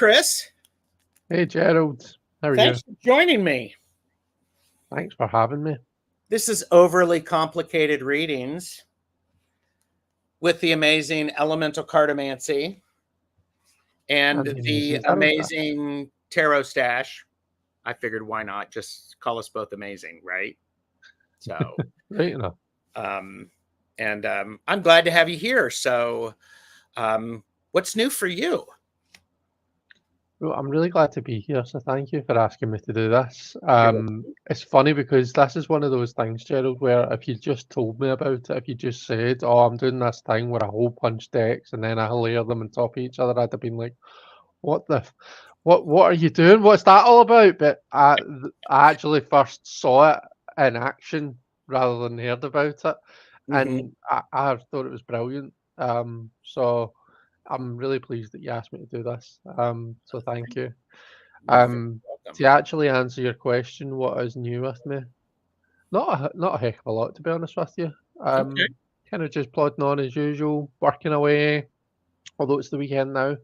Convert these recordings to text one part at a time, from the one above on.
Chris. Hey, Gerald. How are Thanks you? for joining me. Thanks for having me. This is Overly Complicated Readings with the amazing Elemental Cartomancy and And the TarotStache. amazing TarotStache. I figured why not just call us both amazing, right? So, Right enough. I'm glad to have you here. So, what's new for you? Well, I'm really glad to be here, so thank you for asking me to do this. You're It's funny because this is one of those things, Gerald, where if you just told me about it, if you just said, "Oh, I'm doing this thing where I hole punch decks and then I layer them on top of each other," I'd have been like, "What the, what are you doing? What's that all about?" But I actually first saw it in action rather than heard about it, Mhm. and I thought it was brilliant. So I'm really pleased that you asked me to do this. So thank you. You're very welcome. To actually answer your question, what is new with me? Not a heck of a lot, to be honest with you. Okay. Kind of just plodding on as usual, working away. Although it's the weekend now.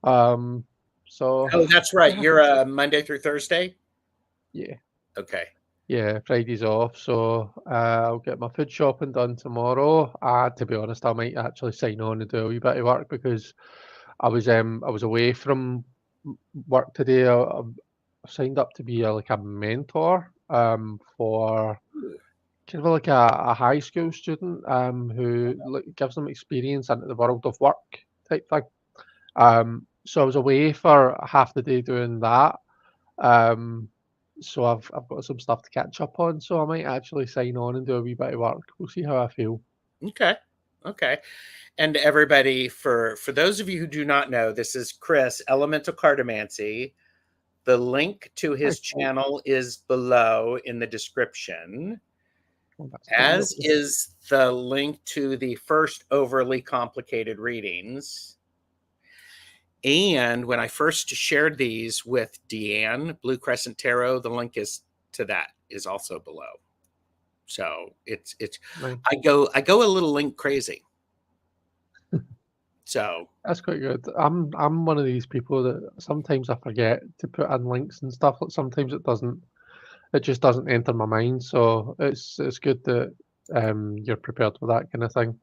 Um, so Oh, that's right. yeah, You're Monday through Thursday? yeah, Okay. yeah. Friday's off, so I'll get my food shopping done tomorrow. To be honest, I might actually sign on and do a wee bit of work because I was away from work today. I signed up to be like a mentor for kind of like a high school student who like, gives them experience into the world of work type thing. So I was away for half the day doing that. Um, so I've got some stuff to catch up on. So I might actually sign on and do a wee bit of work. We'll see how I feel. Okay. Okay. And everybody, for those of you who do not know, this is Chris, Elemental Cartomancy. The link to Hi. his channel is below in the description, Well, that's kind of as is the link to the first Overly Complicated Readings. And when I first shared these with Deanne, Blue Crescent Tarot, the link is to that is also below. So it's nice. I go a little link crazy. So That's quite good. I'm one of these people that sometimes I forget to put in links and stuff. Like sometimes it just doesn't enter my mind. So it's good that you're prepared for that kind of thing.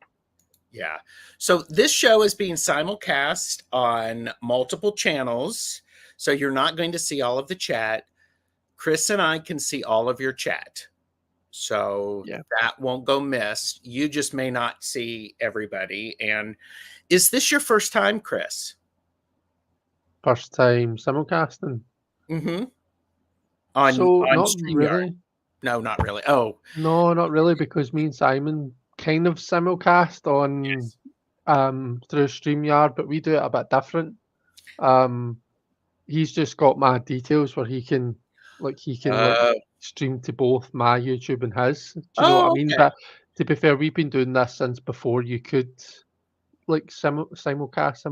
yeah. So this show is being simulcast on multiple channels. So you're not going to see all of the chat. Chris and I can see all of your chat. So Yeah. that won't go missed. You just may not see everybody. And is this your first time, Chris? First time simulcasting. Mm-hmm. So On not StreamYard. really. No, not really. Oh, No, not really, because me and Simon kind of simulcast on yes. through StreamYard, but we do it a bit different. Um, he's just got my details where he can Uh, stream to both my YouTube and his. Do you know what I oh, mean? okay. But to be fair, we've been doing this since before you could like simulcast.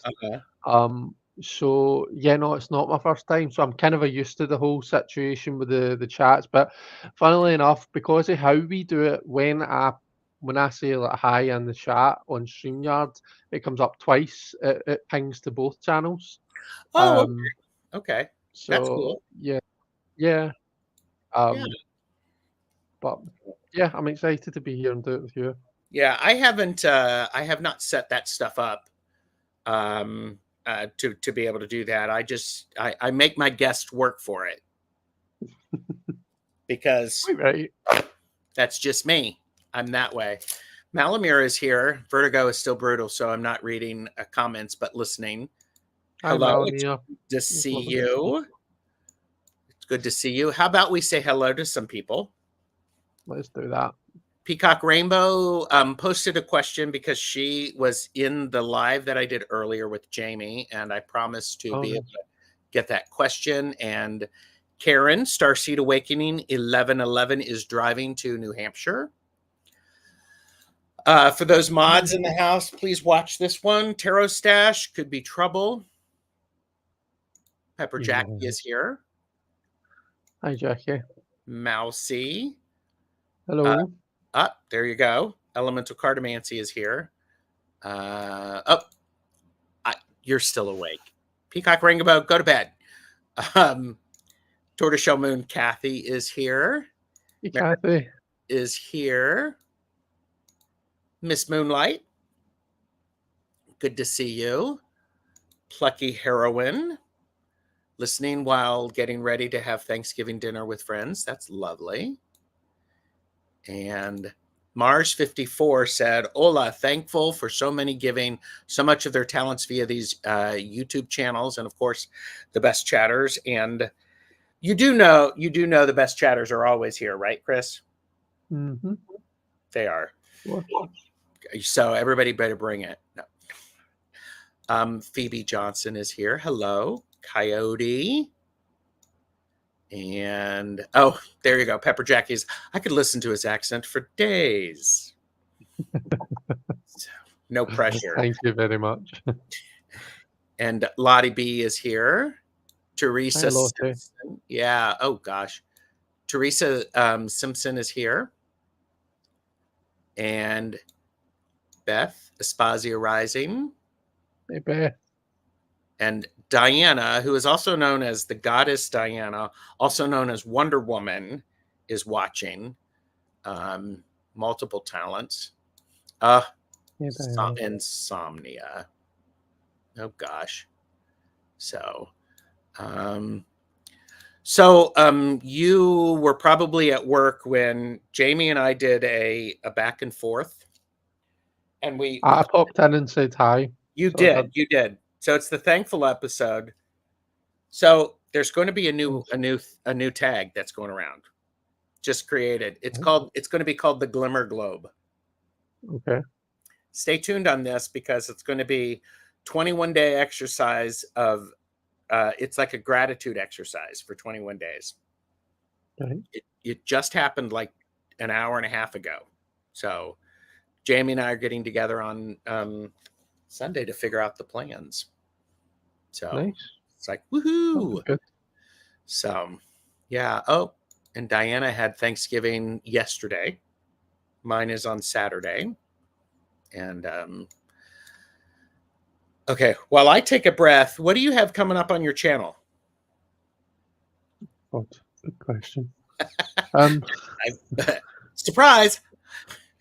Uh-huh. So yeah, no, it's not my first time. So I'm kind of used to the whole situation with the chats. But funnily enough, because of how we do it, when I say like hi in the chat on StreamYard, it comes up twice. It pings to both channels. Oh, okay. Um, Okay. That's so cool. yeah, yeah. Yeah. Um, but yeah, I'm excited to be here and do it with you. Yeah. I have not set that stuff up to be able to do that. I make my guests work for it because Quite right. that's just me. I'm that way. Malamir is here. Vertigo is still brutal, so I'm not reading comments but listening. Hi, Hello, it's Malamia. good to It's see lovely to see you. you. It's good to see you. How about we say hello to some people? Let's do that. Peacock Rainbow posted a question because she was in the live that I did earlier with Jamie, and I promised to Oh, be able nice. to get that question. And Karen, Starseed Awakening 1111 is driving to New Hampshire. For those mods in the house, please watch this one. TarotStache could be trouble. Pepper Yeah. Jackie is here. Hi, Jackie. Mousy. Hello. There you go. Elemental Cartomancy is here. Oh, you're still awake. Peacock Rainbow, go to bed. Tortoiseshell Moon Kathy is here. Hey, Meredith Kathy. is here. Miss Moonlight, good to see you. Plucky Heroine, listening while getting ready to have Thanksgiving dinner with friends. That's lovely. And Mars54 said, Hola, thankful for so many giving so much of their talents via these YouTube channels. And of course, the best chatters. And you do know the best chatters are always here, right, Chris? Mm-hmm. They are. What? So everybody better bring it. No. Phoebe Johnson is here. Hello. Coyote. And oh, there you go. Pepper Jackie's. I could listen to his accent for days. So, no pressure. Thank you very much. And Lottie B is here. Teresa Lottie. Simpson. Yeah. Oh gosh. Teresa Simpson is here. And Beth Espazia Rising. Hey, Beth. And Diana, who is also known as the goddess Diana, also known as Wonder Woman, is watching. Multiple talents. Insomnia. Oh gosh. So you were probably at work when Jamie and I did a back and forth, and I popped in and said hi. You did. So it's the thankful episode. So there's going to be a new tag that's going around. Just created. It's going to be called the Glimmer Globe. Okay. Stay tuned on this because it's going to be 21-day exercise of it's like a gratitude exercise for 21 days. Okay. It just happened like an hour and a half ago. So Jamie and I are getting together on Sunday to figure out the plans. So nice. It's like, woohoo. Good. So, yeah. Oh, and Diana had Thanksgiving yesterday. Mine is on Saturday. And okay, while I take a breath, what do you have coming up on your channel? Good question. Surprise!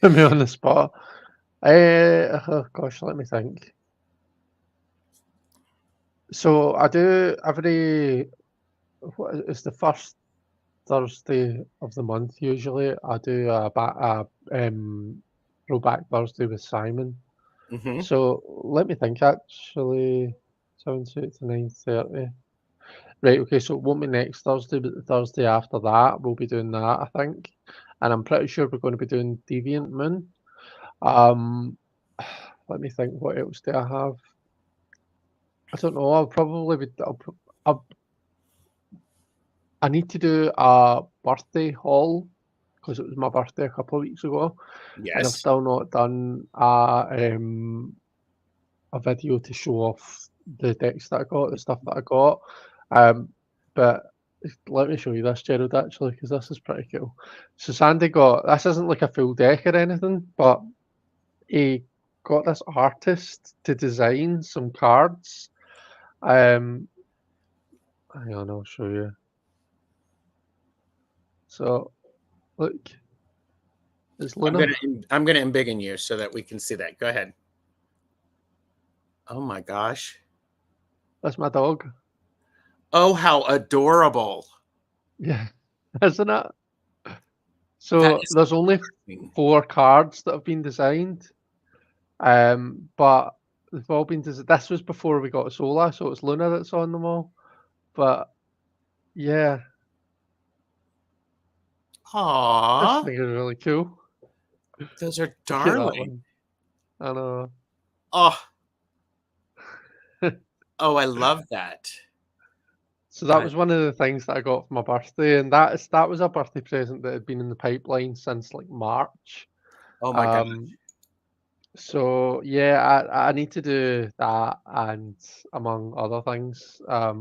Put me on the spot. Oh gosh, let me think. So I do it's the first Thursday of the month usually. I do a throwback Thursday with Simon. Mm-hmm. So let me think. Actually, 7 to 9:30. Right. Okay. So it won't be next Thursday, but the Thursday after that we'll be doing that, I think. And I'm pretty sure we're going to be doing Deviant Moon. Let me think. What else do I have? I don't know. I'll probably be. I need to do a birthday haul because it was my birthday a couple of weeks ago, and I've Yes. still not done a video to show off the decks that I got, the stuff that I got. But let me show you this, Gerald, actually, because this is pretty cool. So Sandy got this isn't like a full deck or anything, but he got this artist to design some cards. Hang on, I'll show you. So, look, it's Luna. I'm gonna embiggen you so that we can see that. Go ahead. Oh my gosh. That's my dog. Oh, how adorable. Yeah, isn't it? So there's only 4 cards that have been designed. But they've all been designed. This was before we got Sola, so it's Luna that's on them all. But yeah. Aww. I think it's really cool. Those are darling. I know. Oh. Oh, I love that. So that was one of the things that I got for my birthday, and that was a birthday present that had been in the pipeline since like March. Oh my god. So yeah, I need to do that, and among other things, I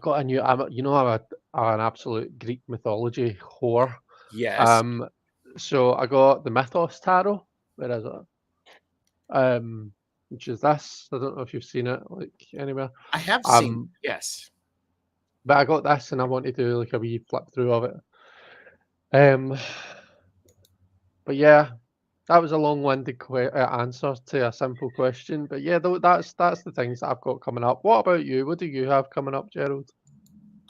got a new. I'm an absolute Greek mythology whore. Yes. So I got the Mythos Tarot. Where is it? which is this. I don't know if you've seen it like anywhere. I have seen, yes. But I got this, and I want to do like a wee flip through of it. Um, but yeah, that was a long-winded answer to a simple question. But yeah, that's the things that I've got coming up. What about you? What do you have coming up, Gerald?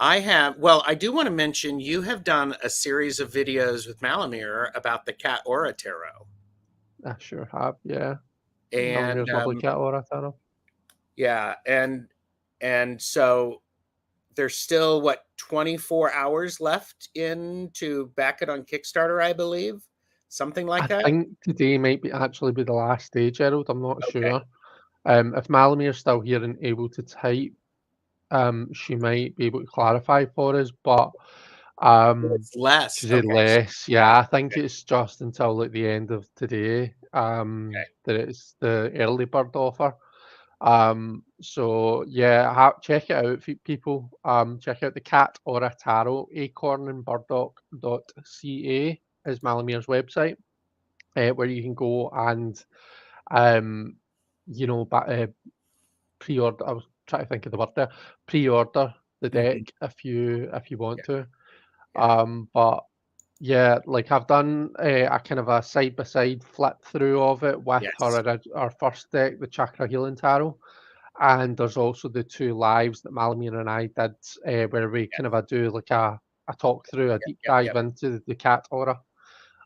Well, I do want to mention you have done a series of videos with Malamir about the cat aura tarot. I sure have, yeah. And Malamir's lovely cat aura tarot. yeah, and so there's still what 24 hours left in to back it on Kickstarter, I believe. Something like I that. think today might actually be the last day, Gerald. I'm not Okay. sure. If Malamir's still here and able to type, she might be able to clarify for us, but It's less. she said Okay. less. Yeah, I think it's just until like the end of today, Okay. that it's the early bird offer. So yeah, check it out, people. Check out the Cat Aura Tarot, acornandburdock.ca is Malamir's website, where you can go and um, you know, pre-order. I was trying to think of the word there. Pre-order the Mhm. deck if you want to. Yeah. But yeah, like I've done a kind of a side by side flip through of it with Yes. our first deck, the Chakra Healing Tarot, and there's also the two lives that Malamir and I did, where we kind of do like a talk through, a deep dive Yep. into the cat aura.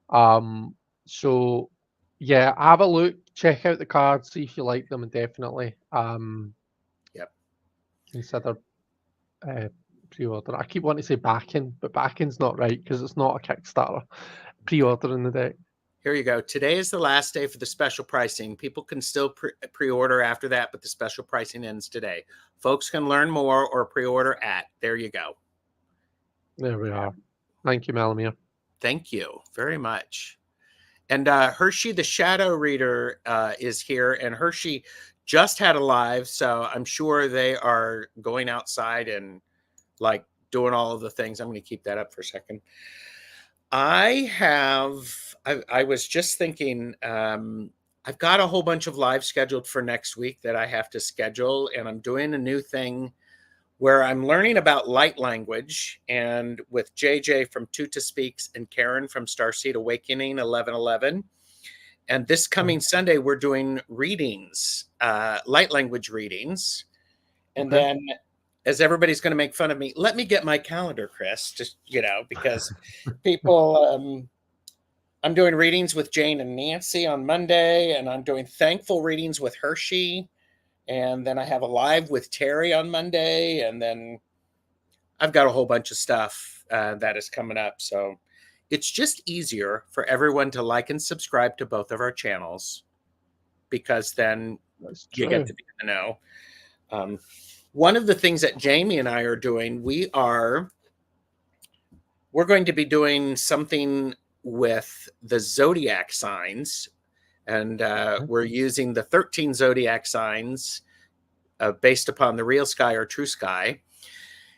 Um, so yeah, have a look, check out the cards, see if you like them, and definitely Yep. consider pre-order. I keep wanting to say backing, but backing's not right because it's not a Kickstarter. Pre-ordering the deck. Here you go. Today is the last day for the special pricing. People can still pre-order after that, but the special pricing ends today. Folks can learn more or pre-order at. There you go. There we are. Thank you, Malamir. Thank you very much. And Hershey, the shadow reader, is here, and Hershey just had a live, so I'm sure they are going outside and like doing all of the things. I'm going to keep that up for a second. I was just thinking, I've got a whole bunch of live scheduled for next week that I have to schedule, and I'm doing a new thing where I'm learning about light language, and with JJ from Tuta Speaks and Karen from Starseed Awakening 1111. And this coming Sunday, we're doing readings, light language readings. And Okay. then, as everybody's going to make fun of me, let me get my calendar, Chris, just, because people, I'm doing readings with Jane and Nancy on Monday, and I'm doing thankful readings with Hershey. And then I have a live with Terry on Monday. And then I've got a whole bunch of stuff that is coming up. So it's just easier for everyone to like and subscribe to both of our channels, because then That's you get true. to be in the know. One of the things that Jamie and I are doing, we're going to be doing something with the zodiac signs, and we're using the 13 zodiac signs based upon the real sky or true sky.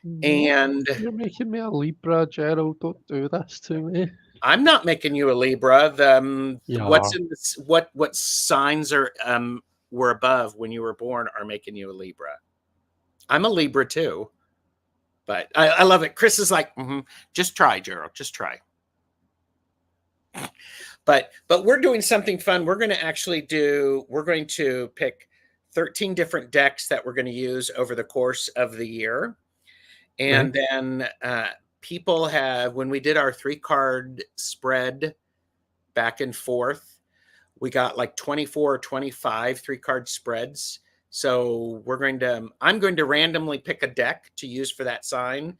No, And you're making me a Libra, Gerald. Don't do this to me. I'm not making you a Libra. Yeah. What signs are were above when you were born are making you a Libra. I'm a Libra too, but I love it. Chris is like, just try, Gerald, just try. But we're doing something fun. We're going to pick 13 different decks that we're going to use over the course of the year. And then people have, when we did our 3-card spread back and forth, we got like 24 or 25 3-card spreads. So I'm going to randomly pick a deck to use for that sign,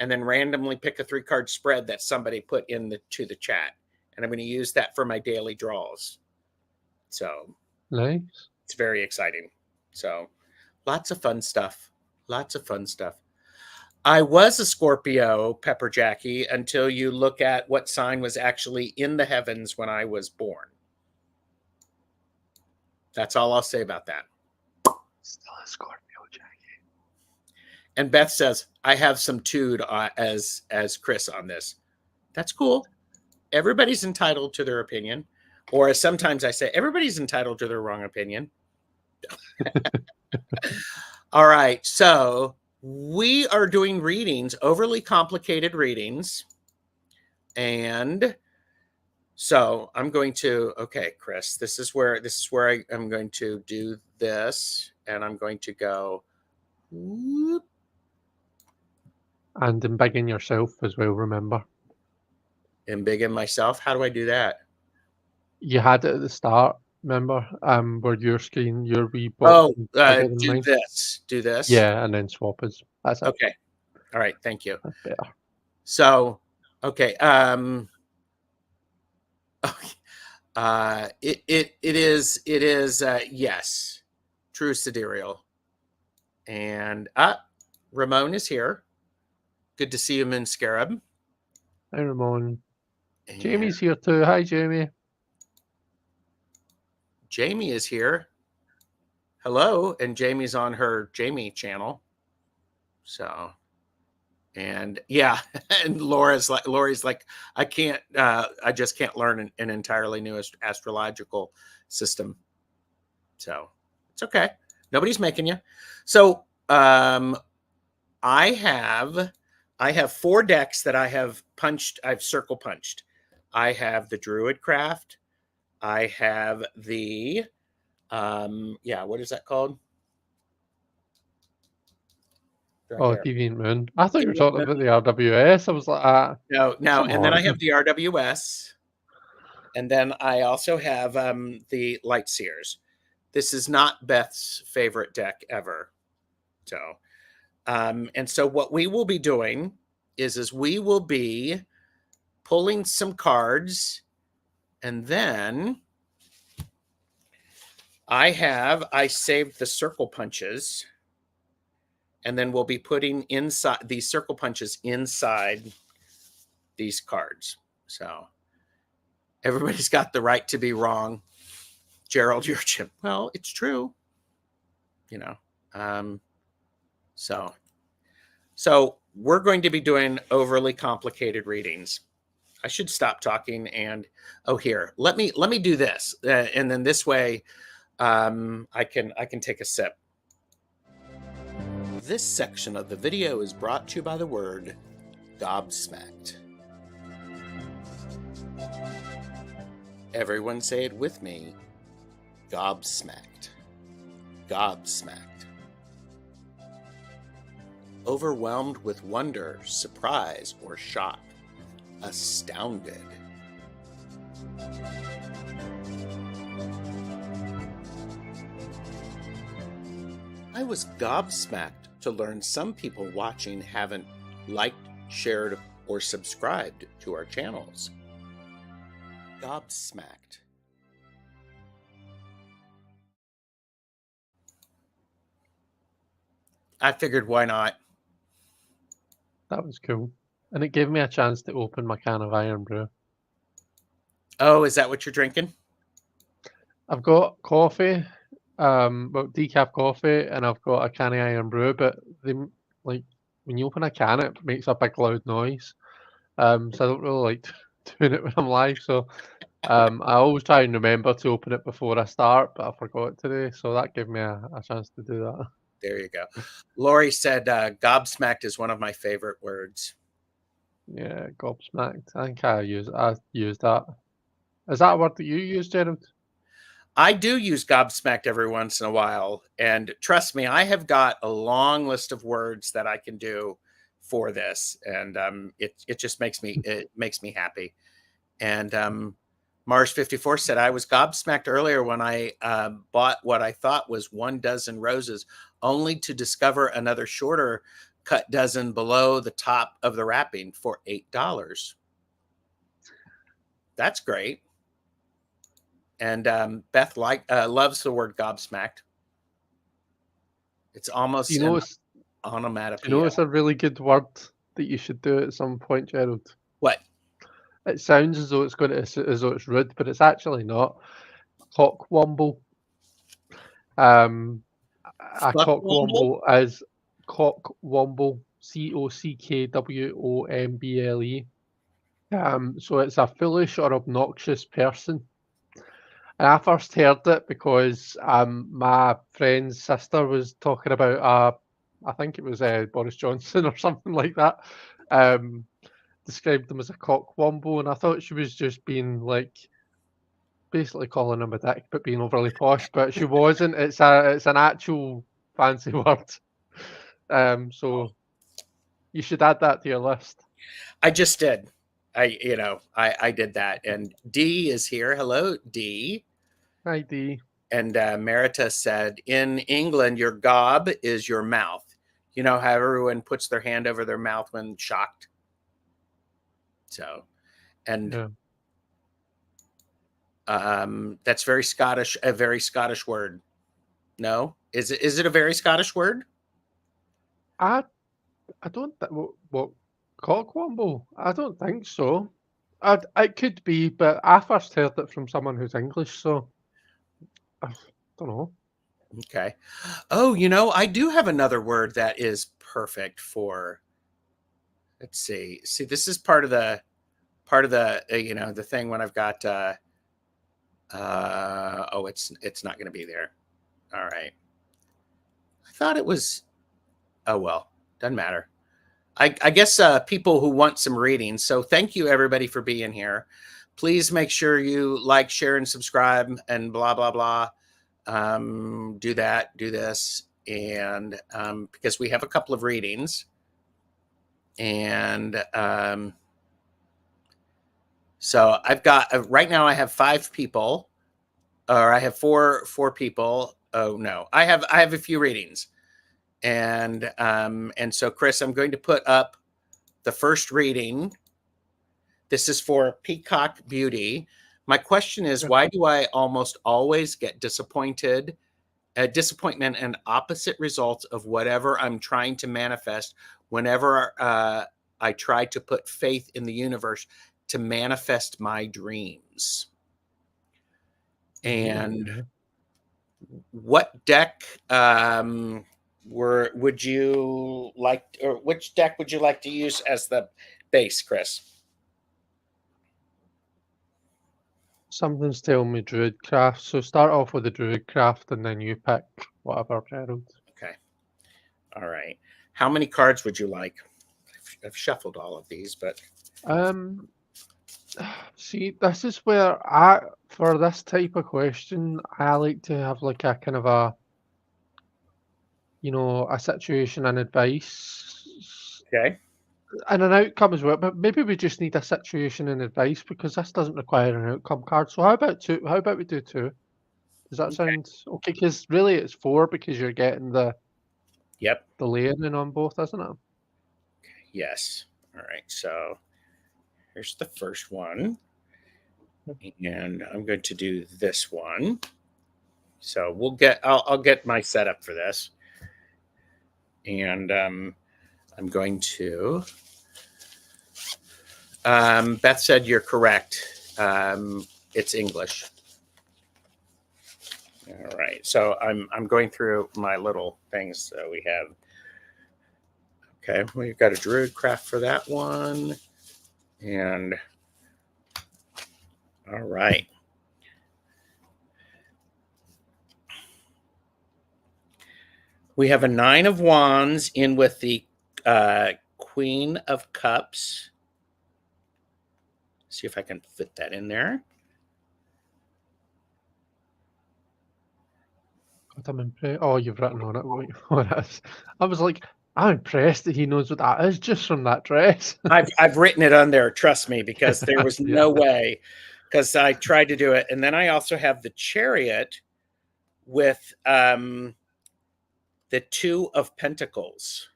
and then randomly pick a 3-card spread that somebody put to the chat. And I'm going to use that for my daily draws. So Nice. it's very exciting. So lots of fun stuff. Lots of fun stuff. I was a Scorpio, Pepper Jackie, until you look at what sign was actually in the heavens when I was born. That's all I'll say about that. Still a Scorpio, Jackie. And Beth says, I have some tood as Chris on this. That's cool. Everybody's entitled to their opinion. Or as sometimes I say, everybody's entitled to their wrong opinion. All right, so we are doing readings, overly complicated readings. And so I'm going to, okay, Chris, this is where I'm going to do this, and I'm going to go whoop. And embiggen yourself as well, remember. Embiggen myself. How do I do that? You had it at the start, remember? Where your screen, your wee box Oh, is bigger than do mine. this. Do this. Yeah, and then swap us. That's it. Okay. All right. Thank you. That's better. So, okay. It is yes, true sidereal. And Ramon is here. Good to see you, Moon Scarab. Hi, Ramon. And Jamie's here too. Hi, Jamie. Jamie is here. Hello, and Jamie's on her Jamie channel. So, and yeah, and Lori's like, I can't, I just can't learn an entirely new astrological system. So it's okay. Nobody's making you. So, I have 4 decks that I've circle punched. I have the Druid Craft. I have the what is that called? Right Oh, there. Deviant Moon. I thought you were Deviant talking about the RWS. I was like, No, come and then I on. have the RWS, and then I also have the Light Seers. This is not Beth's favorite deck ever. So, and so what we will be doing is we will be pulling some cards, and then I saved the circle punches, and then we'll be putting inside these circle punches inside these cards. So everybody's got the right to be wrong. Gerald, you're Jim. Well, it's true. You know. So we're going to be doing overly complicated readings. I should stop talking and here, let me do this, and then this way, I can take a sip. This section of the video is brought to you by the word gobsmacked. Everyone say it with me. Gobsmacked. Gobsmacked. Overwhelmed with wonder, surprise, or shock. Astounded. I was gobsmacked to learn some people watching haven't liked, shared, or subscribed to our channels. Gobsmacked. I figured, why not? That was cool. And it gave me a chance to open my can of Iron Brew. Oh, is that what you're drinking? I've got coffee, decaf coffee, and I've got a can of Iron Brew, but like when you open a can, it makes a big loud noise. So I don't really like doing it when I'm live. So I always try and remember to open it before I start, but I forgot today. So that gave me a chance to do that. There you go. Lori said gobsmacked is one of my favorite words. Yeah, gobsmacked. I think I used that. Is that a word that you use, Gerald? I do use gobsmacked every once in a while. And trust me, I have got a long list of words that I can do for this. And it just makes me happy. And Mars 54 said, I was gobsmacked earlier when I bought what I thought was 1 dozen roses, only to discover another shorter cut dozen below the top of the wrapping for $8. That's great. And Beth loves the word gobsmacked. It's almost an onomatopoeia. You know it's a really good word that you should do at some point, Gerald? What? It sounds as though it's rude, but it's actually not. Cockwomble. A cockwomble is cockwomble, COCKWOMBLE. So it's a foolish or obnoxious person. And I first heard it because my friend's sister was talking about I think it was Boris Johnson or something like that. Um, described him as a cockwomble, and I thought she was just being like basically calling him a dick, but being overly posh. But she wasn't. It's an actual fancy word. So you should add that to your list. I just did. I did that. And D is here. Hello, D. Hi, D. And Merita said, in England, your gob is your mouth. You know how everyone puts their hand over their mouth when shocked? So, and that's very Scottish, a very Scottish word. No? Is it a very Scottish word? I don't what cockwomble? I don't think so. It could be, but I first heard it from someone who's English, so I don't know. Okay. Oh, I do have another word that is perfect for. Let's see. See, this is part of the the thing when I've got. Oh, it's not going to be there. All right. I thought it was. Oh well, doesn't matter. I guess people who want some reading. So thank you everybody for being here. Please make sure you like, share, and subscribe, and blah blah blah. Do that, do this, and because we have a couple of readings, and so I've got right now I have 5 people, or I have four people. Oh no, I have a few readings, and so Chris, I'm going to put up the first reading. This is for Peacock Beauty. My question is, why do I almost always get disappointment and opposite results of whatever I'm trying to manifest whenever I try to put faith in the universe to manifest my dreams? And what deck would you like, or which deck would you like to use as the base, Chris? Something's telling me Druidcraft, so start off with the Druidcraft and then you pick whatever, Gerald. Okay. All right. How many cards would you like? I've shuffled all of these, but see, this is where for this type of question, I like to have like a kind of a a situation and advice. Okay. And an outcome as well, but maybe we just need a situation and advice because this doesn't require an outcome card. So how about two? How about we do two? Does that sound okay? Because really it's 4 because you're getting the layering on both, isn't it? Yes. All right. So here's the first one, and I'm going to do this one. So I'll get my setup for this, and I'm going to. Beth said you're correct. It's English. All right. So I'm going through my little things. So we have. Okay, we've got a Druidcraft for that one, and all right. We have a 9 of Wands in with the Queen of Cups. See if I can fit that in there. God, I'm impressed. Oh, you've written on it. What it is. I was like, I'm impressed that he knows what that is just from that dress. I've written it on there, trust me, because there was no way, because I tried to do it. And then I also have the Chariot with the 2 of Pentacles.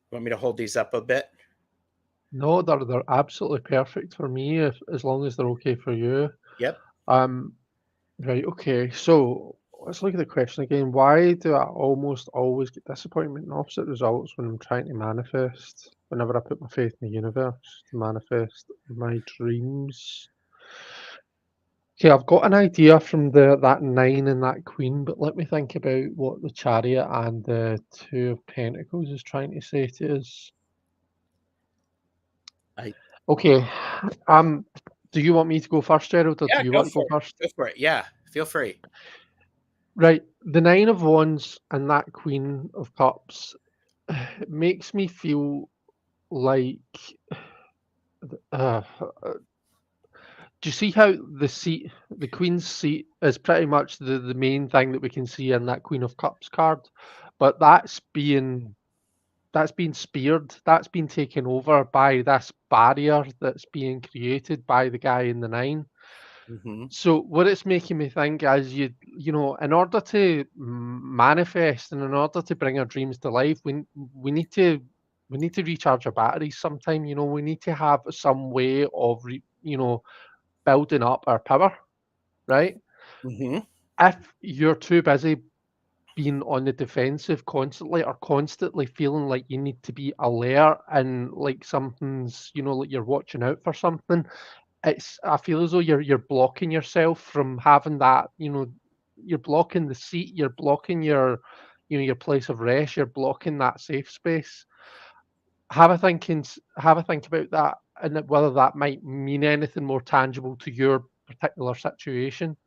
Want me to hold these up a bit? No, they're absolutely perfect for me, as long as they're okay for you. Yep. Right, okay. So let's look at the question again. Why do I almost always get disappointment and opposite results when I'm trying to manifest? Whenever I put my faith in the universe to manifest my dreams. Okay, I've got an idea from that 9 and that Queen, but let me think about what the Chariot and the 2 of Pentacles is trying to say to us. I Okay. Do you want me to go first, Gerald, or do Yeah, you go want to for go it. first? Go for it. Yeah, feel free. Right. The Nine of Wands and that Queen of Cups makes me feel like uh, do you see how the Queen's seat is pretty much the main thing that we can see in that Queen of Cups card, but that's being speared, that's been taken over by this barrier that's being created by the guy in the nine. Hmm. So what it's making me think is in order to manifest and in order to bring our dreams to life, we need to we need to recharge our batteries sometime. We need to have some way of building up our power, right? Hmm. If you're too busy being on the defensive constantly or constantly feeling like you need to be alert and like something's, like you're watching out for something, I feel as though you're blocking yourself from having that, you're blocking the seat, you're blocking your place of rest, you're blocking that safe space. Have a think about that and whether that might mean anything more tangible to your particular situation.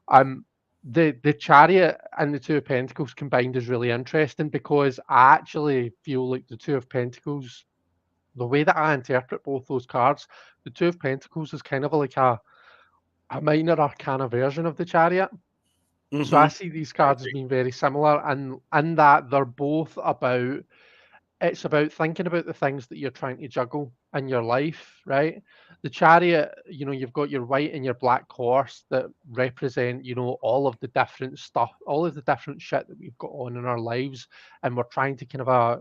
Um, the Chariot and the Two of Pentacles combined is really interesting because I actually feel like the Two of Pentacles, the way that I interpret both those cards, the Two of Pentacles is kind of like a minor arcana version of the Chariot. So Hmm. I see these I cards as agree. being very similar, and in that they're both about it's about thinking about the things that you're trying to juggle in your life, right? The Chariot, you've got your white and your black horse that represent, all of the different stuff, all of the different shit that we've got on in our lives. And we're trying to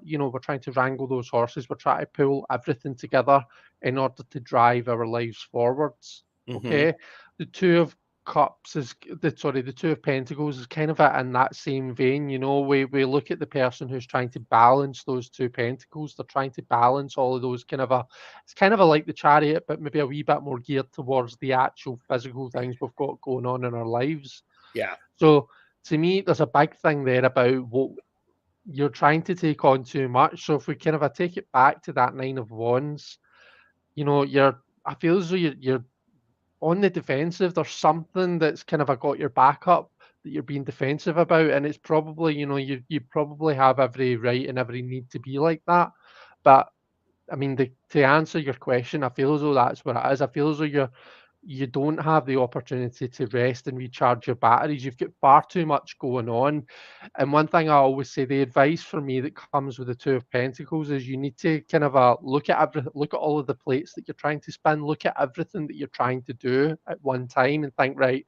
we're trying to wrangle those horses. We're trying to pull everything together in order to drive our lives forwards. Hmm. Okay. The Two of Cups the Two of Pentacles is kind of in that same vein. We look at the person who's trying to balance those two pentacles. They're trying to balance all of those it's kind of like the Chariot, but maybe a wee bit more geared towards the actual physical things we've got going on in our lives. Yeah. So to me, there's a big thing there about what you're trying to take on too much. So if we take it back to that Nine of Wands, you're I feel as though you're on the defensive. There's something that's kind of got your back up that you're being defensive about, and it's probably you probably have every right and every need to be like that. But I mean, to answer your question, I feel as though that's what it is. I feel as though you don't have the opportunity to rest and recharge your batteries. You've got far too much going on. And one thing I always say, the advice for me that comes with the Two of Pentacles is you need to kind of look at all of the plates that you're trying to spin, look at everything that you're trying to do at one time, and think, right,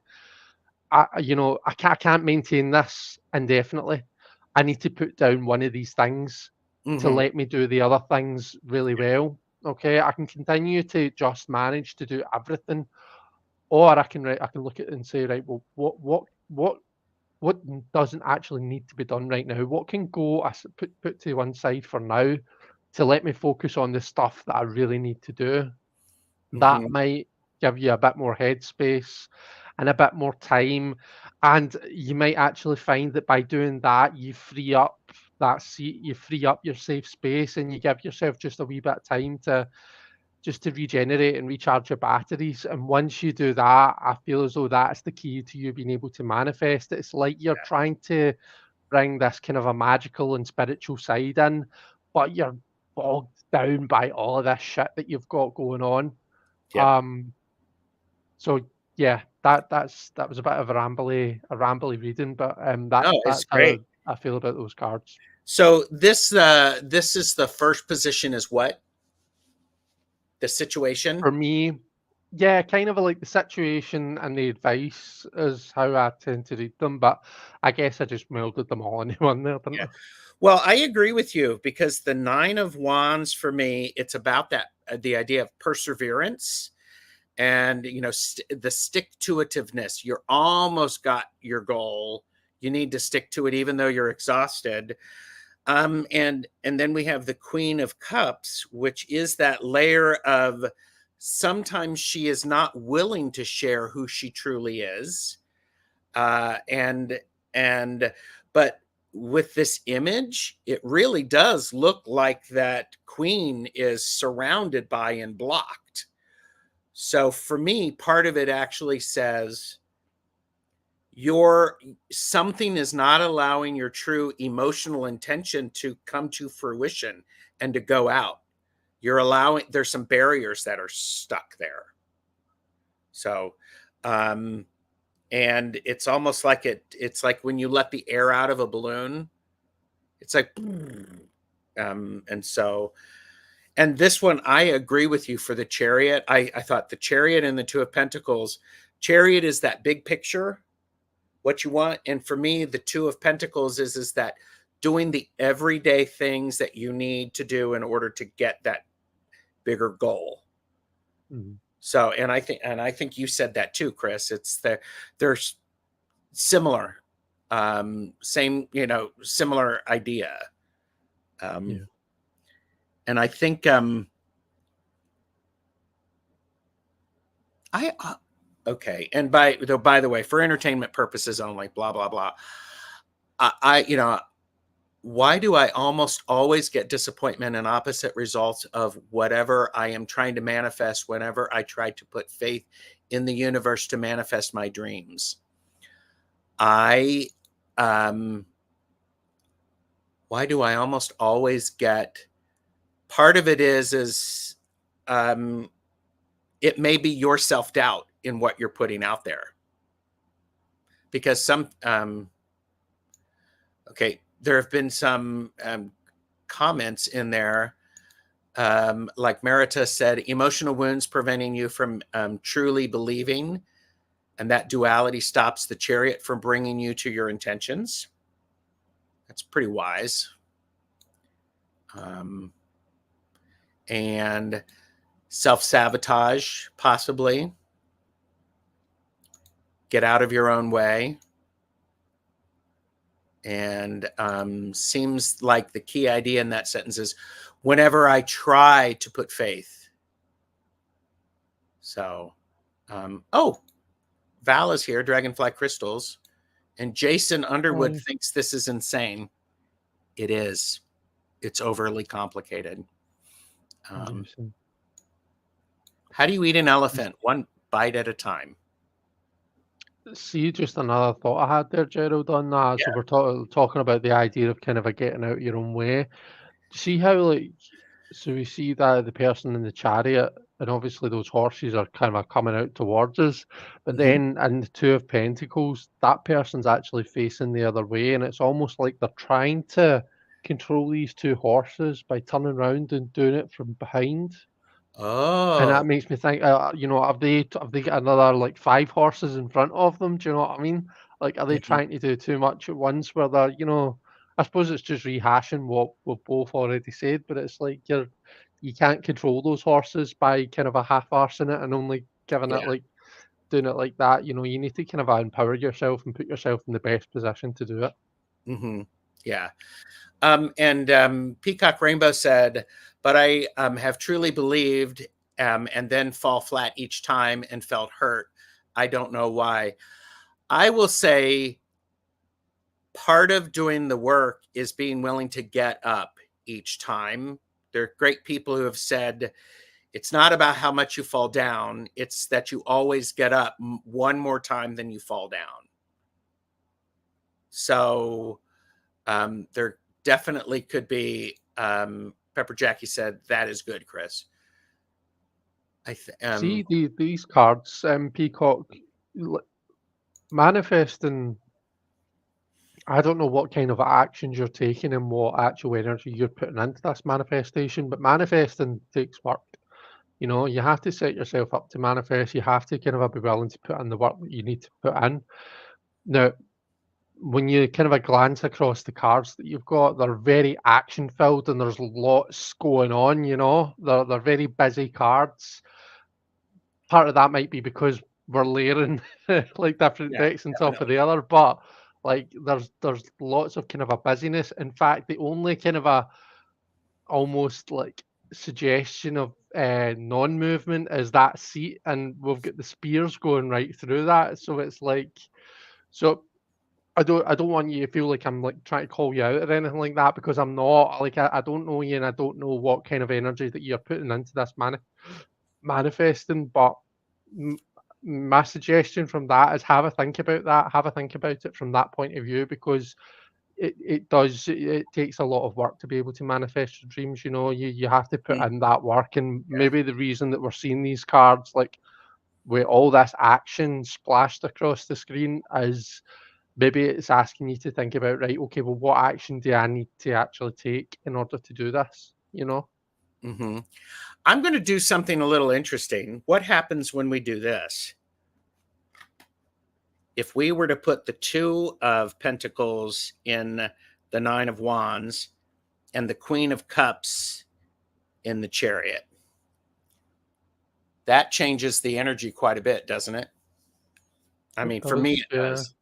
I can't maintain this indefinitely. I need to put down one of these things to Hmm. let me do the other things really well. Okay, I can continue to just manage to do everything, or I can look at it and say, right, well, what doesn't actually need to be done right now? What can go put to one side for now to let me focus on the stuff that I really need to do? That Hmm. might give you a bit more headspace and a bit more time. And you might actually find that by doing that, you free up that seat, you free up your safe space, and you give yourself just a wee bit of time to regenerate and recharge your batteries. And once you do that, I feel as though that's the key to you being able to manifest. It's like you're trying to bring this kind of a magical and spiritual side in, but you're bogged down by all of this shit that you've got going on. Yep. Um, so yeah, that was a bit of a rambly reading, but No, it's that's how great. I feel about those cards. So this is the first position is what? The situation? For me, yeah, kind of like the situation and the advice is how I tend to read them, but I guess I just melded them all into one there, didn't Yeah. I? Well, I agree with you because the 9 of wands for me, it's about that the idea of perseverance and the stick to itiveness. You're almost got your goal. You need to stick to it even though you're exhausted. And then we have the queen of cups, which is that layer of sometimes she is not willing to share who she truly is. And and but with this image, it really does look like that queen is surrounded by and blocked. So for me, part of it actually says your something is not allowing your true emotional intention to come to fruition and to go out. You're allowing, there's some barriers that are stuck there. So and it's almost like it's like when you let the air out of a balloon, it's like and so, and this one I agree with you for the Chariot. I thought the Chariot and the Two of Pentacles, Chariot is that big picture, what you want, and for me the Two of Pentacles is that doing the everyday things that you need to do in order to get that bigger goal. Mhm. So, and I think you said that too, Chris. It's they're similar, same, similar idea. Yeah. And I think I okay. And by the way, for entertainment purposes only, blah blah blah. Why do I almost always get disappointment and opposite results of whatever I am trying to manifest whenever I try to put faith in the universe to manifest my dreams? I why do I almost always get, part of it is it may be your self-doubt in what you're putting out there, because okay, there have been some comments in there, like Merita said, emotional wounds preventing you from truly believing, and that duality stops the Chariot from bringing you to your intentions. That's pretty wise. And self-sabotage, possibly. Get out of your own way. And seems like the key idea in that sentence is whenever I try to put faith. So, oh, Val is here, Dragonfly Crystals. And Jason Underwood Hi. thinks this is insane. It is. It's overly complicated. Interesting. How do you eat an elephant? One bite at a time. See, just another thought I had there, Gerald, on that. Yeah. So we're talking about the idea of kind of a getting out your own way. See how, like, so we see that the person in the chariot, and obviously those horses are kind of coming out towards us, but Mm-hmm. then in the Two of Pentacles, that person's actually facing the other way, and it's almost like they're trying to control these two horses by turning around and doing it from behind. And Oh. that makes me think, have they got another like 5 horses in front of them? Do you know what I mean? Like, are they Mm-hmm. trying to do too much at once? Where they're, I suppose it's just rehashing what we've both already said, but it's like you can't control those horses by kind of a half-arsing it and only giving it Yeah. like doing it like that. You need to kind of empower yourself and put yourself in the best position to do it. Mm-hmm. Yeah. And Peacock Rainbow said, but I have truly believed and then fall flat each time and felt hurt. I don't know why. I will say part of doing the work is being willing to get up each time. There are great people who have said it's not about how much you fall down, it's that you always get up one more time than you fall down. So there definitely could be. Pepper Jackie said that is good, Chris. See these cards, Peacock, manifesting. I don't know what kind of actions you're taking and what actual energy you're putting into this manifestation, but manifesting takes work. You have to set yourself up to manifest. You have to kind of be willing to put in the work that you need to put in. Now, when you kind of a glance across the cards that you've got, they're very action filled and there's lots going on. They're very busy cards. Part of that might be because we're layering like different Yeah, decks on top of definitely. the other, but like there's lots of kind of a busyness. In fact, the only kind of a almost like suggestion of non-movement is that seat, and we've got the spears going right through that. So it's like, so I don't want you to feel like I'm like trying to call you out or anything like that, because I'm not. Like I don't know you, and I don't know what kind of energy that you're putting into this manifesting. But my suggestion from that is have a think about that. Have a think about it from that point of view, because it takes a lot of work to be able to manifest your dreams. You know, you have to put Mm, in that work, and yeah. maybe the reason that we're seeing these cards like with all this action splashed across the screen is maybe it's asking you to think about, right, okay, well, what action do I need to actually take in order to do this? You know? Hmm. I'm going to do something a little interesting. What happens when we do this? If we were to put the Two of Pentacles in the Nine of Wands and the Queen of Cups in the Chariot, that changes the energy quite a bit, doesn't it? I It mean, for me, does, it yeah, does.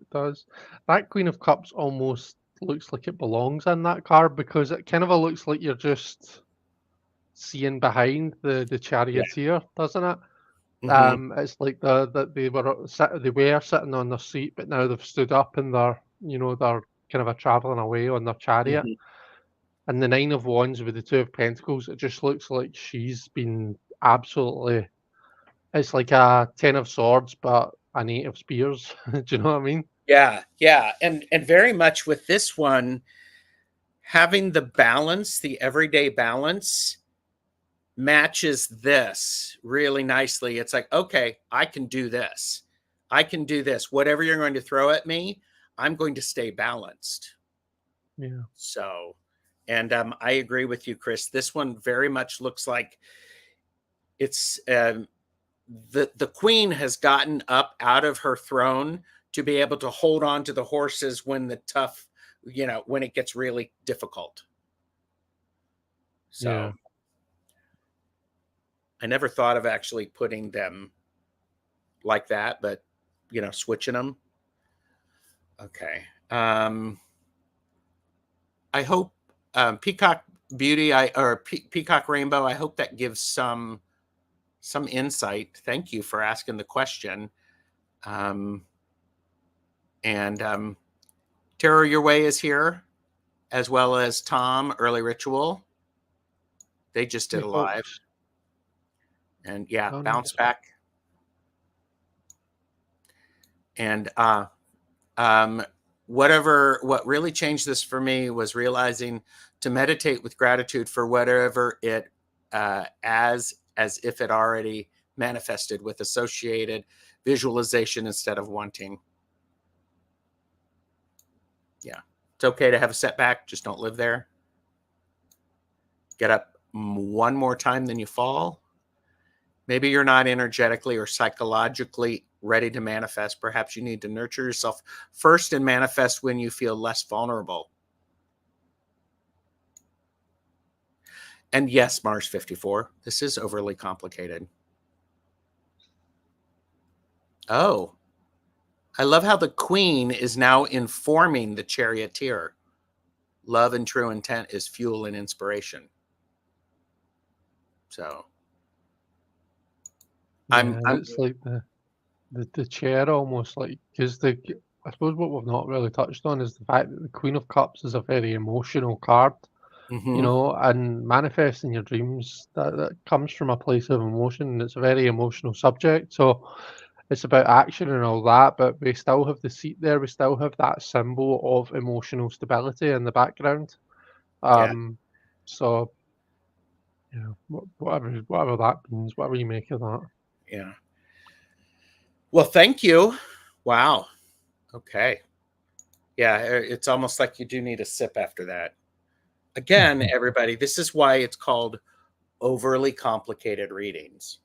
it does. That Queen of Cups almost looks like it belongs in that card, because it kind of looks like you're just seeing behind the Yeah. charioteer, doesn't it? Hmm. It's like that they were sitting on their seat, but now they've stood up and they're kind of a traveling away on their chariot. Hmm. And the Nine of Wands with the Two of Pentacles, it just looks like she's been absolutely. It's like a Ten of Swords, but an Eight of Spears. Do you know what I mean? Yeah, yeah, and very much with this one, having the balance, the everyday balance, matches this really nicely. It's like, okay, I can do this. I can do this. Whatever you're going to throw at me, I'm going to stay balanced. Yeah, So, and I agree with you, Chris. This one very much looks like it's the queen has gotten up out of her throne to be able to hold on to the horses when the tough, when it gets really difficult. yeah. So I never thought of actually putting them like that, but switching them. Okay. I hope Peacock Beauty, Peacock Rainbow. I hope that gives some insight. Thank you for asking the question. Um, and Tarot Your Way is here, as well as Tom Early Ritual. They just did Hey, a live, folks. and yeah, Oh, Bounce nice. Back. And um, what really changed this for me was realizing to meditate with gratitude for whatever it as if it already manifested, with associated visualization instead of wanting. Yeah, it's okay to have a setback, just don't live there. Get up one more time than you fall. Maybe you're not energetically or psychologically ready to manifest. Perhaps you need to nurture yourself first and manifest when you feel less vulnerable. And yes, Mars 54, this is overly complicated. Oh, I love how the queen is now informing the charioteer. Love and true intent is fuel and inspiration. So Yeah, I'm it's like the chair almost like, because I suppose what we've not really touched on is the fact that the Queen of Cups is a very emotional card. You mm-hmm, know, and manifesting your dreams, that comes from a place of emotion, and it's a very emotional subject. So it's about action and all that, but we still have the seat there. We still have that symbol of emotional stability in the background. yeah, Um, so yeah, whatever that means, whatever you make of that. yeah. Well, thank you. Wow. Okay. Yeah, it's almost like you do need a sip after that. Again, everybody, this is why it's called overly complicated readings.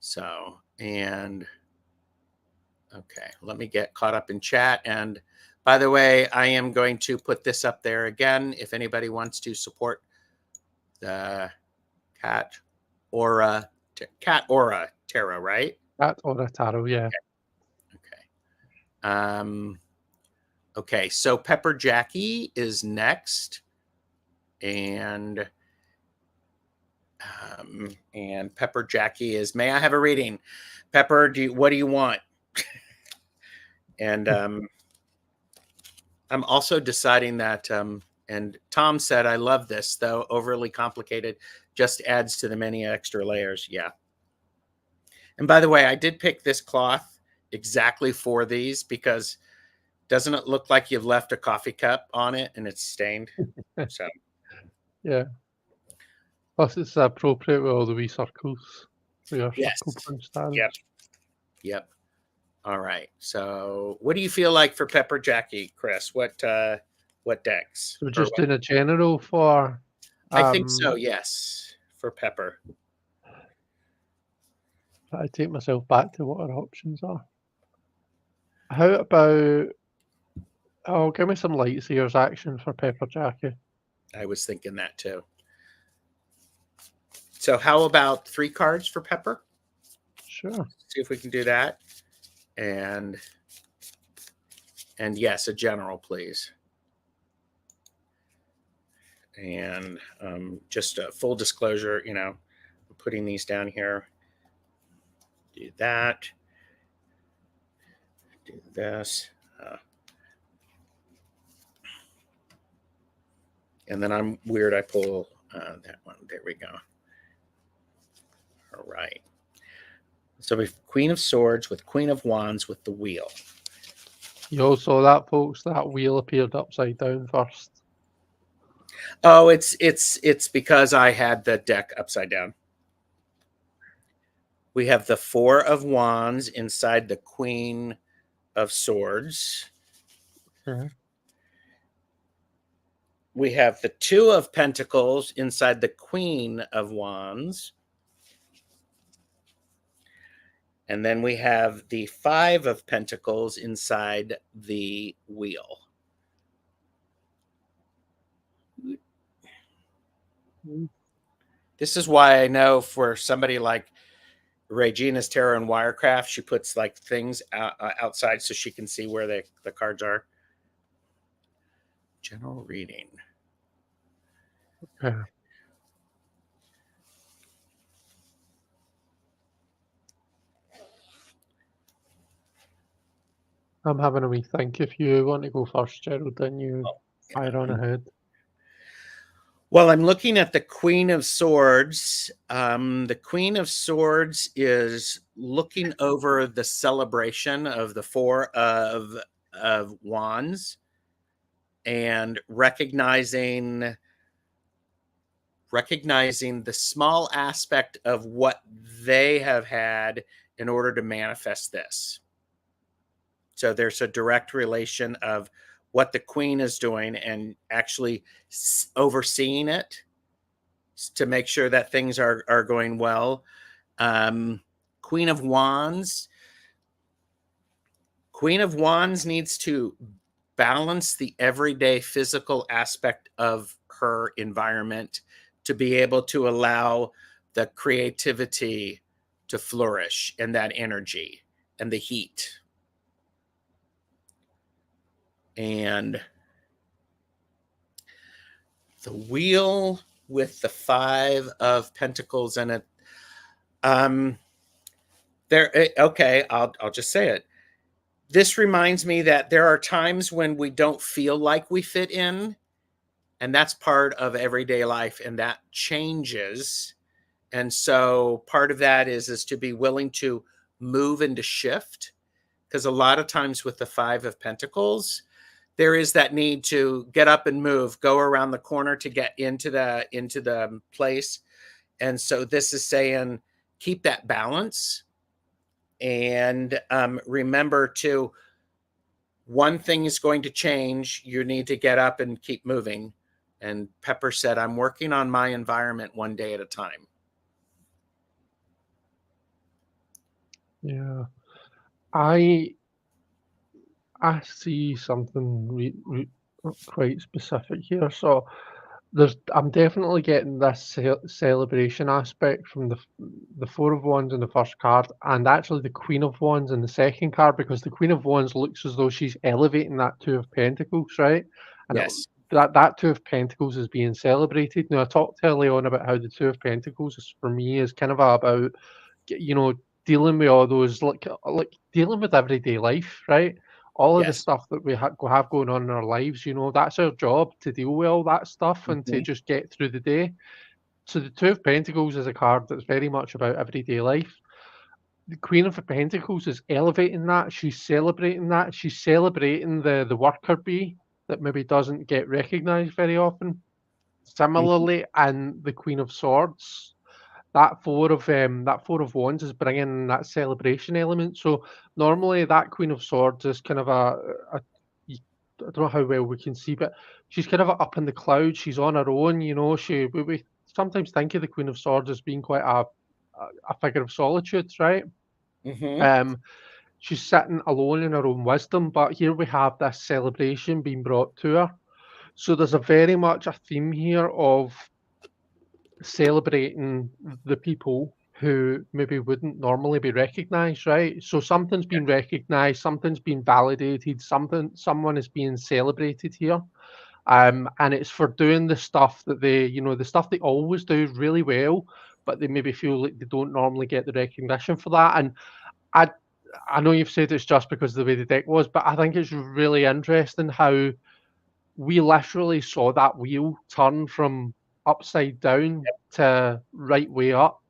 So, and okay, let me get caught up in chat. And by the way, I am going to put this up there again if anybody wants to support the Cat Aura, Cat Aura Tarot, right? That or a tarot, yeah. Okay. Okay, so Pepper Jackie is next. And Pepper Jackie is, may I have a reading? Pepper, what do you want? And I'm also deciding that, and Tom said, I love this, though overly complicated, just adds to the many extra layers. Yeah. And by the way, I did pick this cloth exactly for these because doesn't it look like you've left a coffee cup on it and it's stained? So Yeah. Plus, it's appropriate with all the wee circles for your circle yes. punch tabs. Yep. Yep. All right. So what do you feel like for Pepper Jackie, Chris? What decks? So Or just what? doing a general for. I think so, yes, for Pepper. I take myself back to what our options are. How about? Oh, give me some Lightseers action for Pepper Jackie. I was thinking that too. So how about 3 cards for Pepper? Sure. See if we can do that. And yes, a general, please. And just a full disclosure, I'm putting these down here. Do that. Do this. And then I'm weird. I pull that one. There we go. All right. So we have Queen of Swords with Queen of Wands with the wheel. You all saw that, folks. That wheel appeared upside down first. Oh, it's because I had the deck upside down. We have the 4 of Wands inside the Queen of Swords. Okay. We have the 2 of Pentacles inside the Queen of Wands. And then we have the 5 of Pentacles inside the wheel. This is why I know for somebody like Regina's Tarot and Wirecraft, she puts like things outside so she can see where the cards are. General reading. Okay. I'm having a wee think. If you want to go first, Gerald, then you fire on ahead. Well, I'm looking at the Queen of Swords. The Queen of Swords is looking over the celebration of the 4 of Wands and recognizing the small aspect of what they have had in order to manifest this. So there's a direct relation of what the Queen is doing and actually overseeing it to make sure that things are going well. Queen of Wands needs to balance the everyday physical aspect of her environment to be able to allow the creativity to flourish and that energy and the heat. And the wheel with the 5 of Pentacles in it. Okay, I'll just say it. This reminds me that there are times when we don't feel like we fit in, and that's part of everyday life, and that changes. And so part of that is to be willing to move and to shift, because a lot of times with the 5 of Pentacles, there is that need to get up and move, go around the corner to get into the place. And so this is saying keep that balance and remember to, one thing is going to change. You need to get up and keep moving. And Pepper said, I'm working on my environment one day at a time. Yeah. I see something quite specific here. So I'm definitely getting this celebration aspect from the 4 of Wands in the first card, and actually the Queen of Wands in the second card, because the Queen of Wands looks as though she's elevating that 2 of Pentacles, right? And Yes. that 2 of Pentacles is being celebrated. Now, I talked early on about how the 2 of Pentacles is, for me, is kind of about, dealing with all those, like dealing with everyday life, right? all of the Yes. stuff that we have going on in our lives, you know, that's our job, to deal with all that stuff and to Mhm. just get through the day. So the Two of Pentacles is a card that's very much about everyday life. The Queen of Pentacles is elevating that. She's celebrating that. She's celebrating the worker bee that maybe doesn't get recognized very often. Mhm. Similarly, and the Queen of Swords, that Four of Wands is bringing that celebration element. So normally that Queen of Swords is kind of a I don't know how well we can see, but she's kind of up in the clouds. She's on her own, you know. We sometimes think of the Queen of Swords as being quite a figure of solitude, right? Mhm. Um, she's sitting alone in her own wisdom, but here we have this celebration being brought to her. So there's a very much a theme here of celebrating the people who maybe wouldn't normally be recognized, right? So something's been recognized, something's been validated, someone is being celebrated here. And it's for doing the stuff that they, you know, the stuff they always do really well, but they maybe feel like they don't normally get the recognition for that. And I I know you've said it's just because of the way the deck was, but I think it's really interesting how we literally saw that wheel turn from upside down to right way up,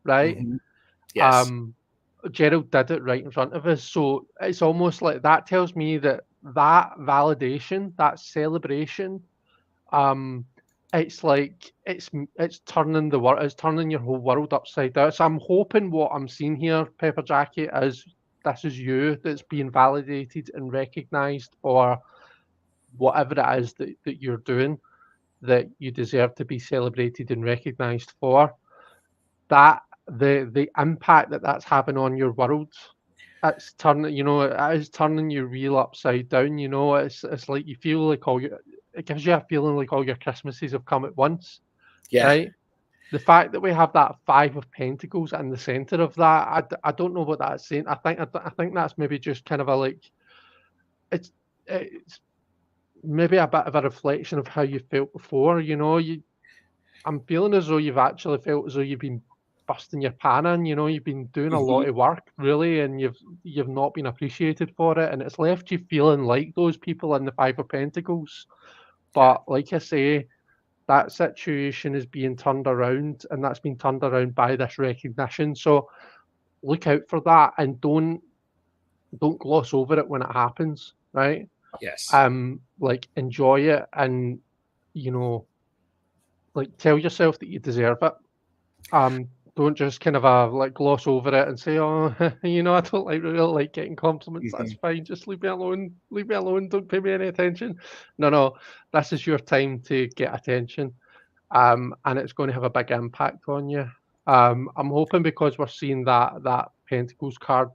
right? Mhm. Yes. Um, Gerald did it right in front of us. So it's almost like that tells me that that validation, that celebration, um, it's like it's turning the world, it's turning your whole world upside down. So I'm hoping what I'm seeing here, Pepper Jacket, is this is you that's being validated and recognised for whatever it is that you're doing, that you deserve to be celebrated and recognised for. That the impact that that's having on your world, it's turning, you know, it is turning your wheel upside down. You know, it's like you feel like it gives you a feeling like all your Christmases have come at once, Yeah. right? The fact that we have that Five of Pentacles in the center of that, I don't know what that's saying. I think that's maybe just kind of a like it's maybe a bit of a reflection of how you felt before. You know, I'm feeling as though you've actually felt as though you've been busting your pan in. You know, you've been doing a lot Mhm. of work really, and you've not been appreciated for it, and it's left you feeling like those people in the Five of Pentacles. Yeah. But like I say, that situation is being turned around, and that's been turned around by this recognition. So look out for that, and don't gloss over it when it happens, right? Yes. Like enjoy it, and you know, like tell yourself that you deserve it. Don't just kind of like gloss over it and say, "Oh, you know, I don't like really like getting compliments. That's Mhm. fine. Just leave me alone. Leave me alone. Don't pay me any attention." No, no, this is your time to get attention, and it's going to have a big impact on you. I'm hoping because we're seeing that Pentacles card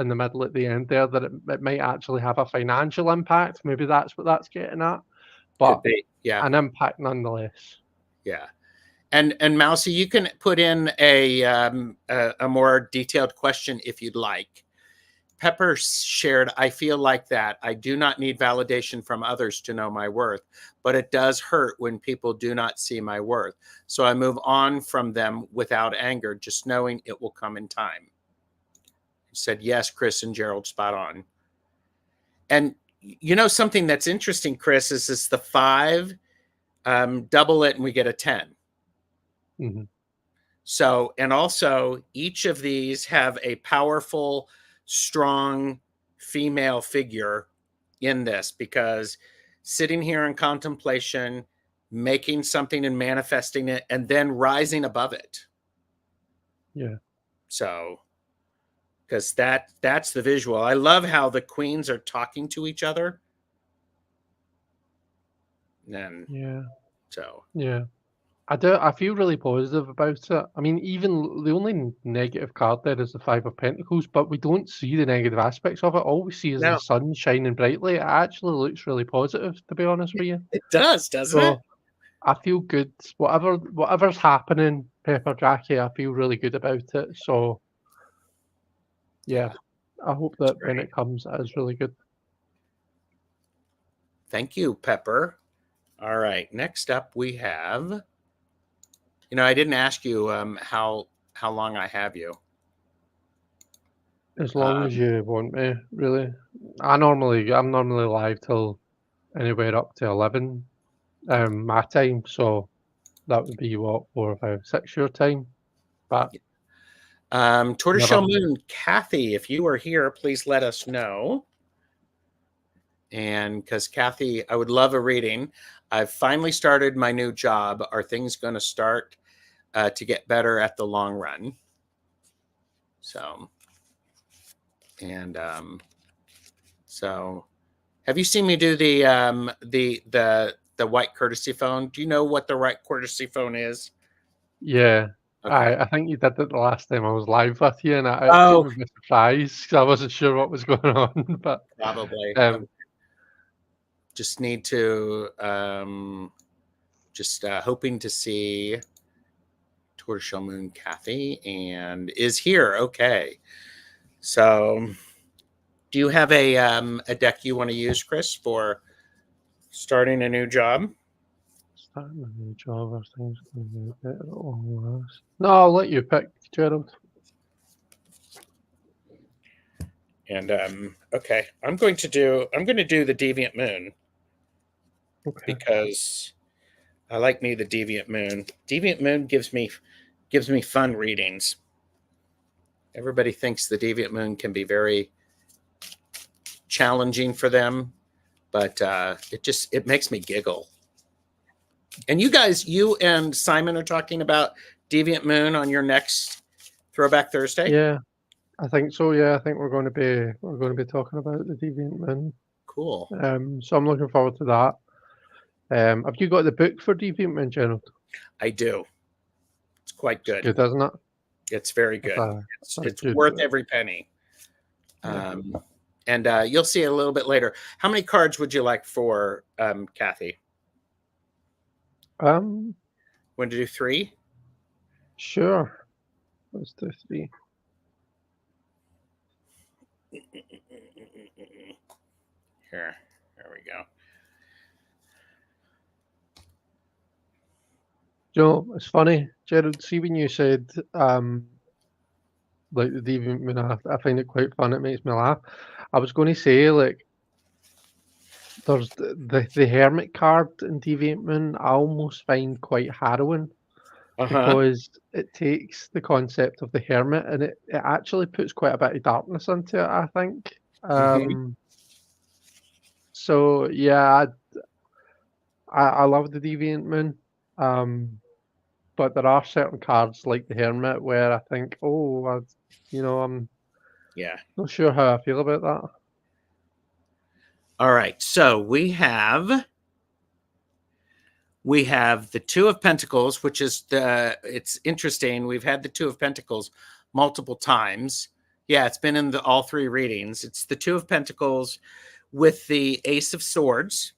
in the middle at the end there that it might actually have a financial impact. Maybe that's what that's getting at, Could but be. Yeah. an impact nonetheless. Yeah. And Mousy, you can put in a more detailed question if you'd like. Pepper shared, I feel like that. I do not need validation from others to know my worth, but it does hurt when people do not see my worth. So I move on from them without anger, just knowing it will come in time. He said, yes, Chris and Gerald, spot on. And you know, something that's interesting, Chris, is the five, double it and we get a 10. Mhm. So, and also each of these have a powerful, strong female figure in this because sitting here in contemplation, making something and manifesting it, and then rising above it. Yeah. So, because that's the visual. I love how the queens are talking to each other. And Yeah. so, Yeah. I do. I feel really positive about it. I mean, even the only negative card there is the Five of Pentacles, but we don't see the negative aspects of it. All we see is the no, sun shining brightly. It actually looks really positive, to be honest with you. it does, doesn't it? So I feel good. Whatever's happening, Pepper Jackie, I feel really good about it. So yeah, Yeah, I hope it's that when great. it comes, it is really good. Thank you, Pepper. All right. Next up, we have. You know, I didn't ask you how long I have you. As long as you want me, really. I'm normally live till anywhere up to 11, my time, so that would be what, 4 or 5, 6 your time, but Tortoiseshell never. Moon, Kathy, if you are here, please let us know. And because Kathy, I would love a reading. I've finally started my new job. Are things going to start to get better at the long run? So, and so, have you seen me do the white courtesy phone? Do you know what the white courtesy phone is? Yeah. Okay. I think you did it the last time I was live with you, and it took Oh, me by surprise 'cause I wasn't sure what was going on, but, probably. um, Just need to just hoping to see Tortoiseshell Moon Kathy and is here. Okay. So do you have a deck you want to use, Chris, for starting a new job? starting a new job, are things gonna be better at long last? No, I'll let you pick, Gerald. And okay, I'm going to do the Deviant Moon Okay. because I like me the Deviant Moon. Deviant Moon gives me fun readings. Everybody thinks the Deviant Moon can be very challenging for them, but it makes me giggle. And you and Simon are talking about Deviant Moon on your next Throwback Thursday. Yeah, I think so, yeah, I think we're gonna be talking about the Deviant Moon. Cool. So I'm looking forward to that. Have you got the book for Deviant Moon, Gerald? I do. It's quite It's good. good, isn't it? It's very That's good. a It's good worth book. every penny. Yeah. And you'll see it a little bit later. How many cards would you like for Kathy? Um, Want to do 3? sure. Let's do 3. Here we go. You know, it's funny, Gerald, see when you said, like the Deviant Moon, I find it quite fun, it makes me laugh. I was gonna say, like, there's the Hermit card in Deviant Moon, I almost find quite harrowing Uh-huh. because it takes the concept of the hermit and it actually puts quite a bit of darkness into it, I think. Mm-hmm. So yeah, I love the Deviant Moon. But there are certain cards like the Hermit where I think, oh, I'm Yeah. not sure how I feel about that. All right. So we have the Two of Pentacles, which is it's interesting. We've had the Two of Pentacles multiple times. Yeah, it's been in all 3 readings. It's the Two of Pentacles with the Ace of Swords.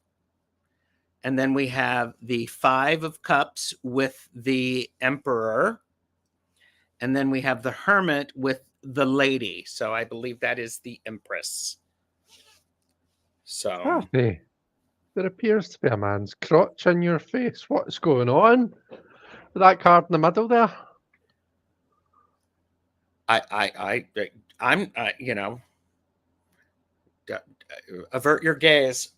And then we have the 5 of Cups with the Emperor. And then we have the Hermit with the Lady. So I believe that is the Empress. So Kathy, there appears to be a man's crotch in your face. What's going on? With that card in the middle there? I'm avert your gaze.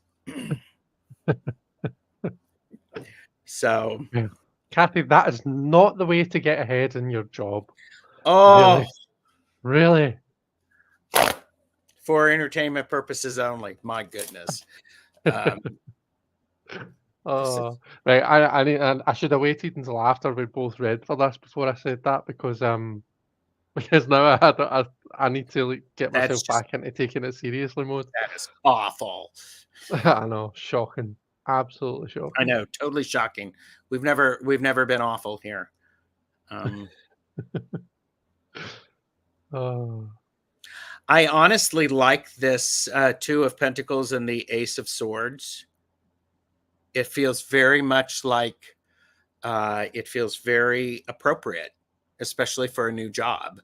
So, Yeah. Kathy, that is not the way to get ahead in your job. oh, Really? Really? for entertainment purposes only. My goodness. Um, Oh, right. I should have waited until after we both read for this before I said that because because now I need to like, get that's myself just back into taking it seriously mode. that is awful. I know, shocking, absolutely I shocking. know, totally shocking. We've never been awful here. Um, Oh, I honestly like this Two of Pentacles and the Ace of Swords. It feels very much like it feels very appropriate, especially for a new job.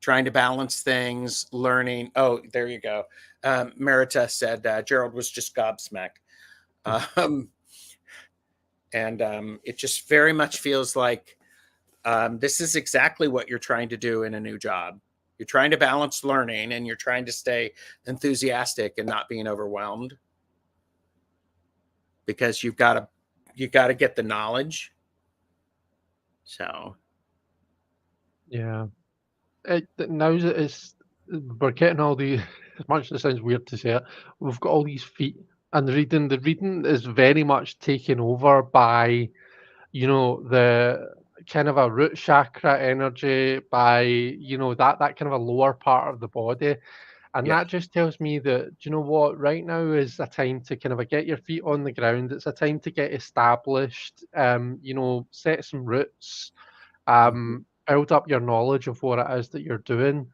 Trying to balance things, learning. Oh, there you go. Merita said Gerald was just gobsmacked. Um, and it just very much feels like this is exactly what you're trying to do in a new job You're trying to balance learning, and you're trying to stay enthusiastic and not being overwhelmed, because you've got to get the knowledge. So Yeah. Now that we're getting all the, as much as it sounds weird to say it, we've got all these feet, and the reading is very much taken over by, the kind of a root chakra energy, by, that kind of a lower part of the body. And yeah. that just tells me that, do you know what, right now is a time to kind of get your feet on the ground. It's a time to get established, set some roots, Mhm. build up your knowledge of what it is that you're doing.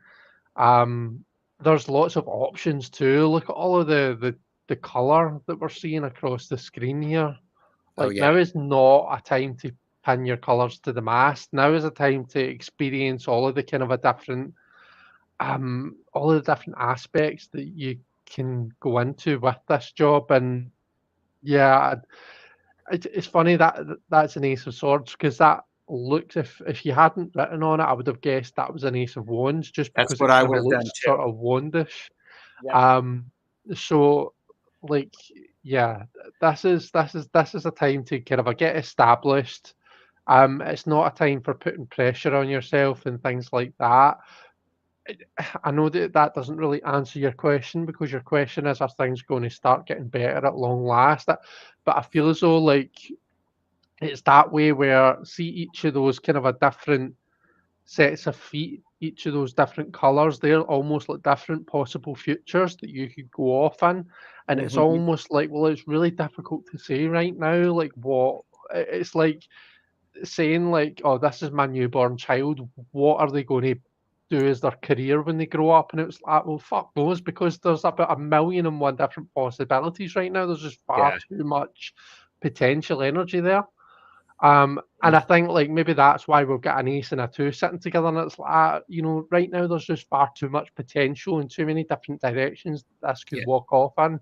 Um, there's lots of options too. Look at all of the color that we're seeing across the screen here. Oh Like, yeah. now is not a time to pin your colors to the mast. Now is a time to experience all of the kind of all of the different aspects that you can go into with this job. And yeah, it's funny that that's an Ace of Swords, because that looks, if you hadn't written on it, I would have guessed that was an Ace of Wands, just That's because what it I kind of would have done looks too. sort of wandish. Yep. Um, so, like, yeah, this is a time to kind of get established. It's not a time for putting pressure on yourself and things like that. I know that that doesn't really answer your question, because your question is, are things going to start getting better at long last? But I feel as though, like, it's that way where, see, each of those kind of a different sets of feet, each of those different colours, they're almost like different possible futures that you could go off in. And it's Mhm. almost like, well, it's really difficult to say right now, like, what it's like saying, like, oh, this is my newborn child. What are they going to do as their career when they grow up? And it's like, well, fuck knows, because there's about a million and one different possibilities right now. There's just far Yeah. too much potential energy there. And Mm. I think, like, maybe that's why we've got an ace and a two sitting together, and it's like, right now there's just far too much potential in too many different directions this could Yeah. walk off in.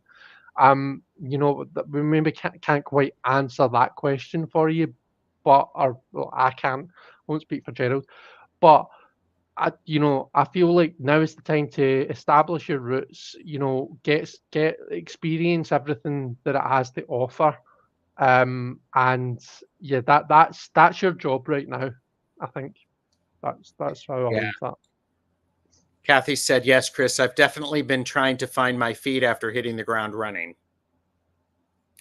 We maybe can't quite answer that question for you, but, or, well, I can't, won't speak for Gerald, but I feel like now is the time to establish your roots, get experience everything that it has to offer. And yeah, that's your job right now. I think that's how I'll Yeah. leave that. Kathy said, yes, Chris, I've definitely been trying to find my feet after hitting the ground running.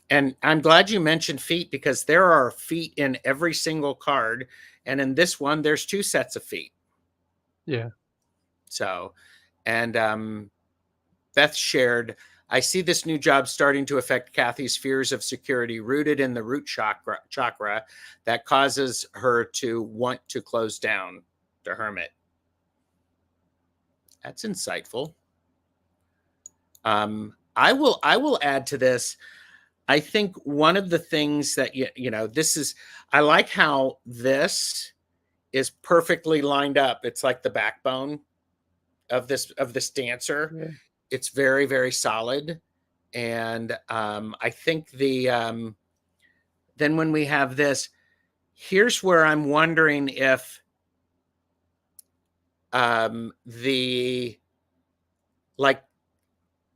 And I'm glad you mentioned feet, because there are feet in every single card. And in this one, there's two sets of feet. Yeah. So, and Beth shared, I see this new job starting to affect Kathy's fears of security rooted in the root chakra that causes her to want to close down. The Hermit. That's insightful. I will add to this. I think one of the things that this is, I like how this is perfectly lined up. It's like the backbone of this dancer. Yeah. It's very, very solid. And I think then when we have this, here's where I'm wondering if the like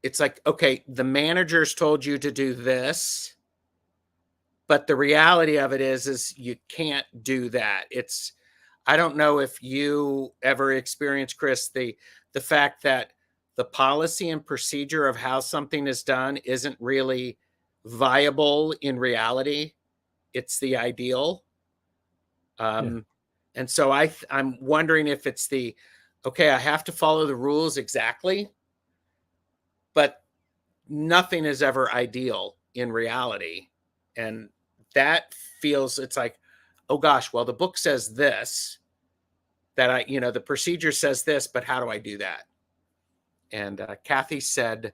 it's like, okay, the managers told you to do this, but the reality of it is you can't do that. It's, I don't know if you ever experienced, Chris, the fact that the policy and procedure of how something is done isn't really viable in reality. It's the ideal. Yeah. And so I'm wondering if it's okay, I have to follow the rules exactly, but nothing is ever ideal in reality. And that feels, it's like, oh gosh, well, the book says this, that the procedure says this, but how do I do that? And Kathy said,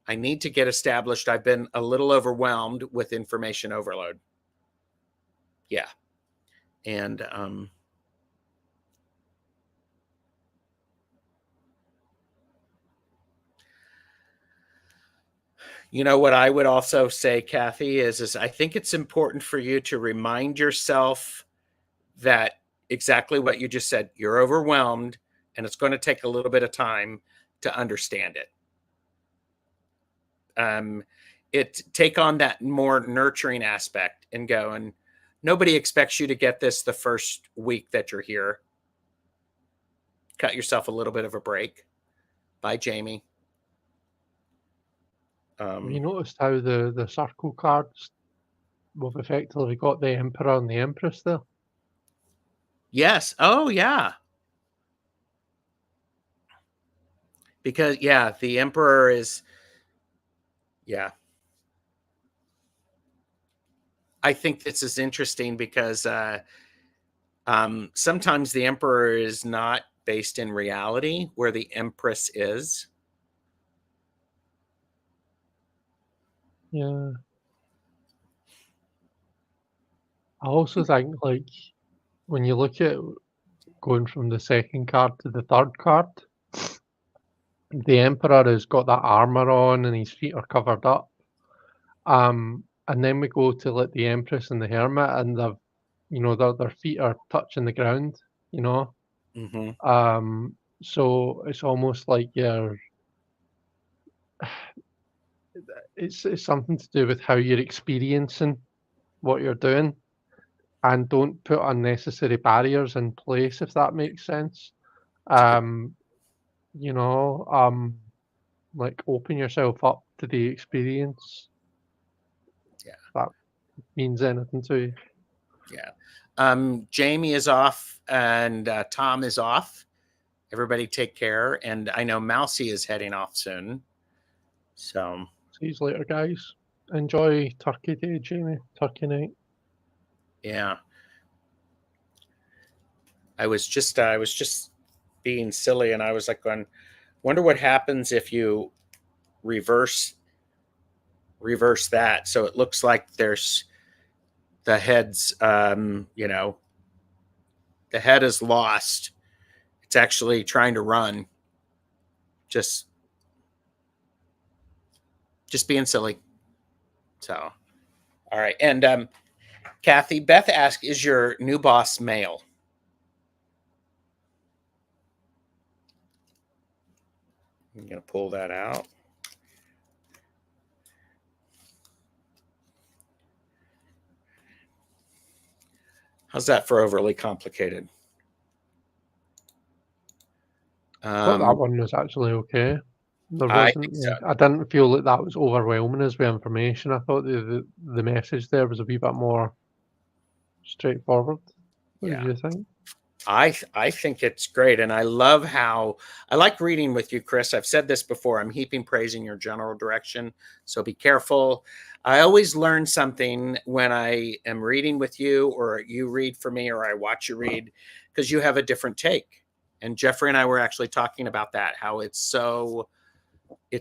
I need to get established. I've been a little overwhelmed with information overload. Yeah. And what I would also say, Kathy, is I think it's important for you to remind yourself that exactly what you just said, you're overwhelmed, and it's going to take a little bit of time to understand it. Take on that more nurturing aspect and go, and nobody expects you to get this the first week that you're here. Cut yourself a little bit of a break. Bye, Jamie. Have you noticed how the circle cards, we've effectively got the Emperor and the Empress there? Yes. Oh, yeah. Because, yeah, the Emperor is, yeah. I think this is interesting because sometimes the Emperor is not based in reality, where the Empress is. Yeah. I also think, like, when you look at going from the second card to the third card, the Emperor has got that armor on and his feet are covered up. And then we go to like the Empress and the Hermit, and they've, you know, their feet are touching the ground, you know. Mm-hmm. So it's almost like it's something to do with how you're experiencing what you're doing, and don't put unnecessary barriers in place, if that makes sense. You know, like open yourself up to the experience. Yeah. If that means anything to you. Yeah. Jamie is off and Tom is off. Everybody take care. And I know Mousy is heading off soon. So See you later, guys. Enjoy Turkey Day, Jamie. Turkey night. yeah. I was just being silly, and I was like going, wonder what happens if you reverse that. So it looks like there's the head's you know, the head is lost. It's actually trying to run. Just being silly. So all right. And Kathy, Beth asked, is your new boss male? I'm gonna pull that out. How's that for overly complicated? I thought that one was actually okay. There I wasn't. think so. I didn't feel that that was overwhelming us with information. I thought the message there was a wee bit more straightforward. What did Yeah. you think? I think it's great, and I love how I like reading with you, Chris. I've said this before. I'm heaping praise in your general direction, so be careful. I always learn something when I am reading with you, or you read for me, or I watch you read, because you have a different take. And Jeffrey and I were actually talking about that, how it's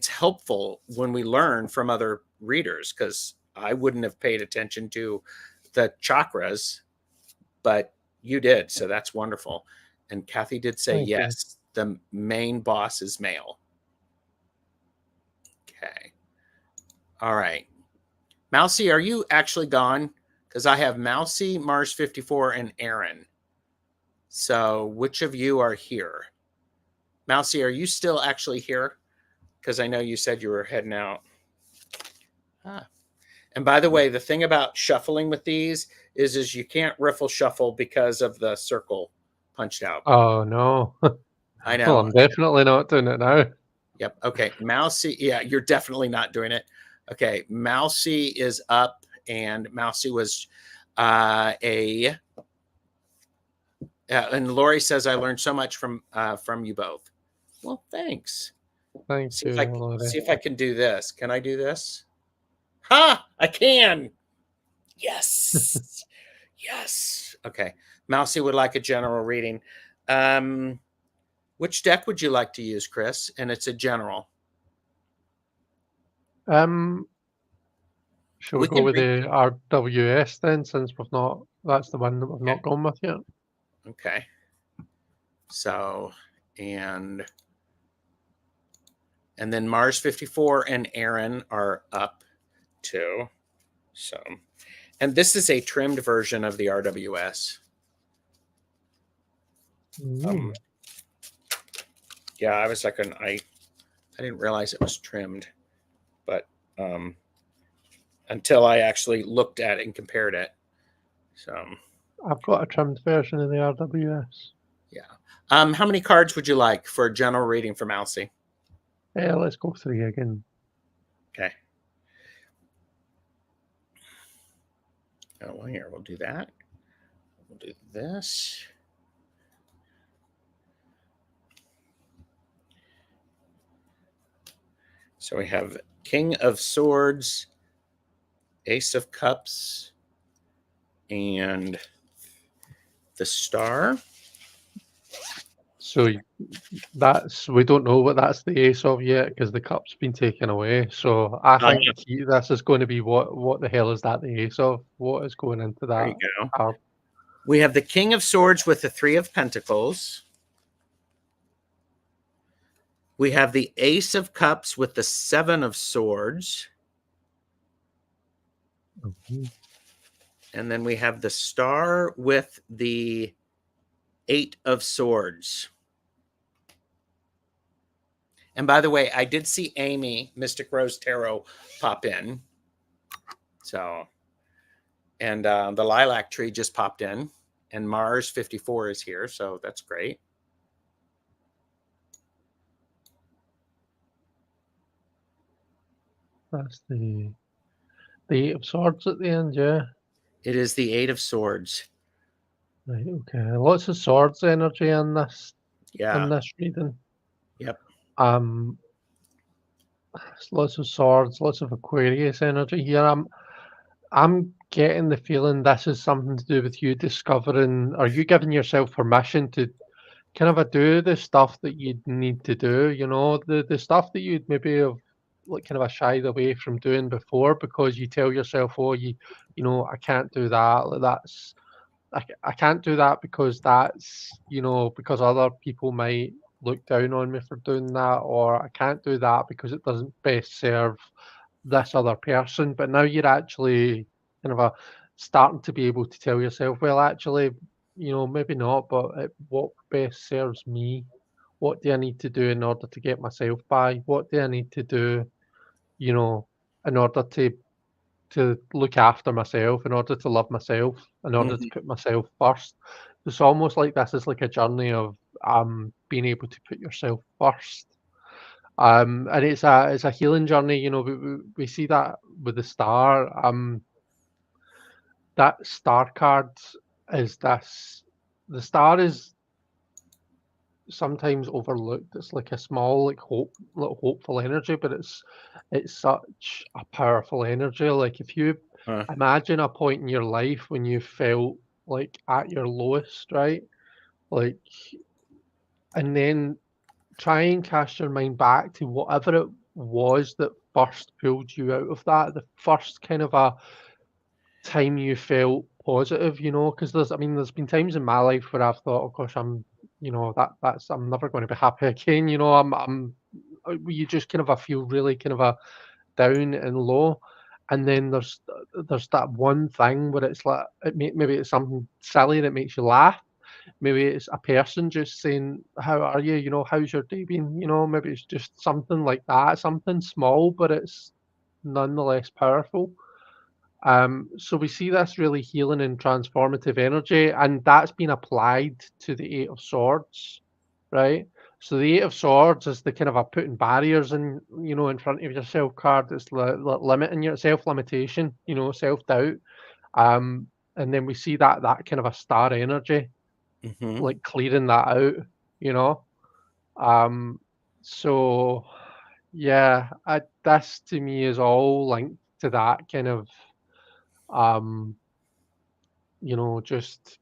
helpful when we learn from other readers, because I wouldn't have paid attention to the chakras, but you did, so that's wonderful. And Kathy did say Thank you. yes, the main boss is male. Okay. All right. Mousy, are you actually gone? Because I have Mousy, Mars 54, and Aaron. So which of you are here? Mousy, are you still actually here? Because I know you said you were heading out. Ah. And by the way, the thing about shuffling with these is you can't riffle shuffle because of the circle punched out. Oh no. I Well, know. I'm definitely not doing it now. Yep. Okay. Mousy. Yeah, you're definitely not doing it. Okay. Mousy is up, and Mousy was and Lori says, I learned so much from you both. Well, thanks. Thank See you, Lori. if I can do this. Can I do this? Ha! I can. Yes. Yes. Okay. Mousy would like a general reading. Which deck would you like to use, Chris? And it's a general. Shall we We go can with read. the RWS then, since we've not? That's the one that we've not gone with yet. Okay. So, and then Mars 54 and Aaron are up too. So, and this is a trimmed version of the RWS. Yeah, I was like, I didn't realize it was trimmed, but until I actually looked at it and compared it. So I've got a trimmed version of the RWS. yeah. How many cards would you like for a general reading for Mousy? Let's go 3 again. Okay. Oh, well, here, we'll do that. We'll do this. So we have King of Swords, Ace of Cups, and the Star. So that's, we don't know what that's the ace of yet because the cup's been taken away. So I think this is going to be what the hell is that the ace of? What is going into There that you go. card? We have the King of Swords with the Three of Pentacles. We have the Ace of Cups with the Seven of Swords. Mhm. And then we have the Star with the Eight of Swords. And by the way, I did see Amy, Mystic Rose Tarot, pop in. So, and the Lilac Tree just popped in. And Mars 54 is here, so that's great. That's the Eight of Swords at the end, yeah. It is the Eight of Swords. Right, okay. Lots of swords energy in this reading. Yep. Lots of swords, lots of Aquarius energy here. I'm getting the feeling this is something to do with you discovering, or you giving yourself permission to kind of do the stuff that you need to do, the stuff that you'd maybe have like kind of shied away from doing before because you tell yourself, oh, I can't do that. Like I can't do that because that's, because other people might look down on me for doing that, or I can't do that because it doesn't best serve this other person. But now you're actually kind of starting to be able to tell yourself, well, actually, maybe not, but what best serves me? What do I need to do in order to get myself by? What do I need to do, in order to look after myself, in order to love myself, in order to Mm-hmm. put myself first? It's almost like this is like a journey of being able to put yourself first. And it's a healing journey. We see that with the star. That star card is this. The star is sometimes overlooked. It's like a small, like little hopeful energy, but it's such a powerful energy. Like if you imagine a point in your life when you felt like at your lowest, right? Like, and then try and cast your mind back to whatever it was that first pulled you out of that, the first kind of a time you felt positive, because there's been times in my life where I've thought, oh gosh, I'm never going to be happy again, you just kind of feel really kind of a down and low. And then there's that one thing where it's like maybe it's something silly that makes you laugh. Maybe it's a person just saying, "How are you? How's your day been?" Maybe it's just something like that, something small, but it's nonetheless powerful. So we see this really healing and transformative energy, and that's been applied to the Eight of Swords, right? So the Eight of Swords is the kind of a putting barriers in front of yourself card. It's limiting your self-limitation, self-doubt. And then we see that kind of a star energy, Mm-hmm. like clearing that out, you know. Um, so yeah, this to me is all linked to that kind of um just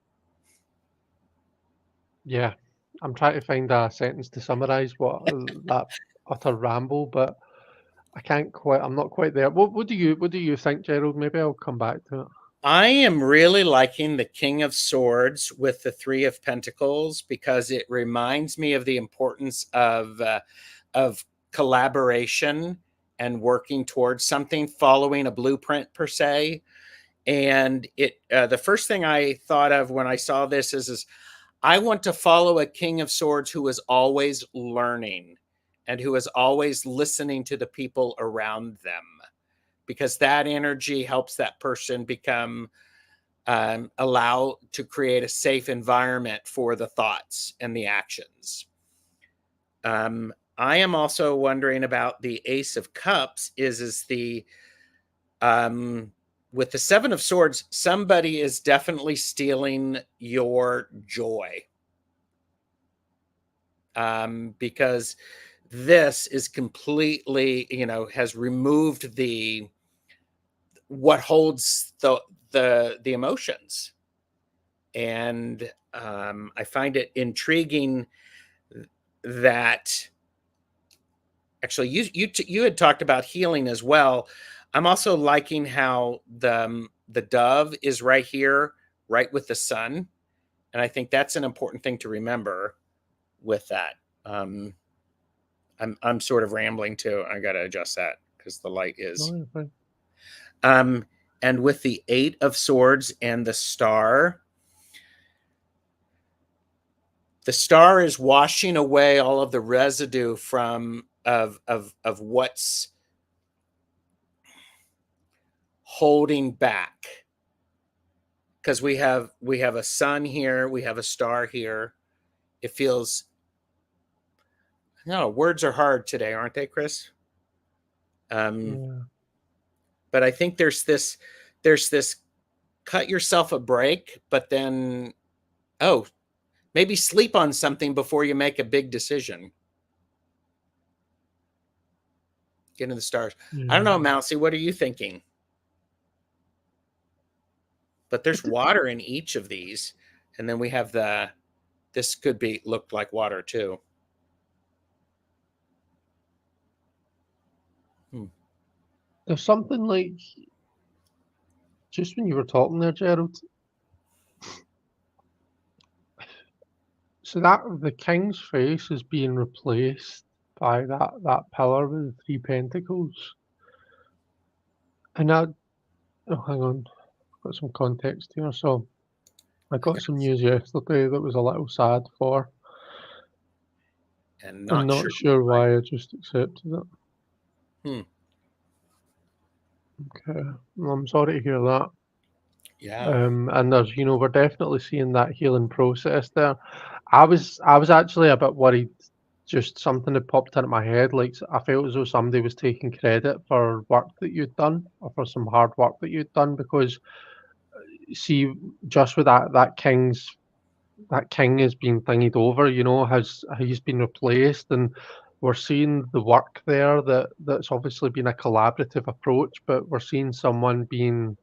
yeah. I'm trying to find a sentence to summarize what that utter ramble, but I'm not quite there. What do you think, Gerald? Maybe I'll come back to it. I am really liking the King of Swords with the Three of Pentacles because it reminds me of the importance of collaboration and working towards something, following a blueprint per se. And the first thing I thought of when I saw this is I want to follow a King of Swords who is always learning and who is always listening to the people around them, because that energy helps that person become allow to create a safe environment for the thoughts and the actions. I am also wondering about the Ace of Cups. Is the with the Seven of Swords, somebody is definitely stealing your joy, because this is completely, has removed the what holds the emotions, and I find it intriguing that actually you had talked about healing as well. I'm also liking how the dove is right here, right with the sun, and I think that's an important thing to remember with that. I'm sort of rambling too. I got to adjust that because the light is. No, you're fine. And with the Eight of Swords and the star is washing away all of the residue from of what's holding back, because we have a sun here, we have a star here. It feels, no, words are hard today, aren't they, Chris? Yeah. But I think there's this cut yourself a break, but then maybe sleep on something before you make a big decision. Get into the stars. I don't know, Mousy, what are you thinking? But there's water in each of these, and then we have this could be look like water too. There's something like, just when you were talking there, Gerald, so that the king's face is being replaced by that pillar with the three pentacles. And hang on, I've got some context here. So I got some news yesterday that was a little sad for. And I'm not sure why I just accepted it. Okay, well, I'm sorry to hear that. Yeah. And there's, we're definitely seeing that healing process there. I was actually a bit worried. Just something that popped into my head, like I felt as though somebody was taking credit for work that you'd done or for some hard work that you'd done, because see, just with that king is being thingied over, he's been replaced, and we're seeing the work there that's obviously been a collaborative approach, but we're seeing someone being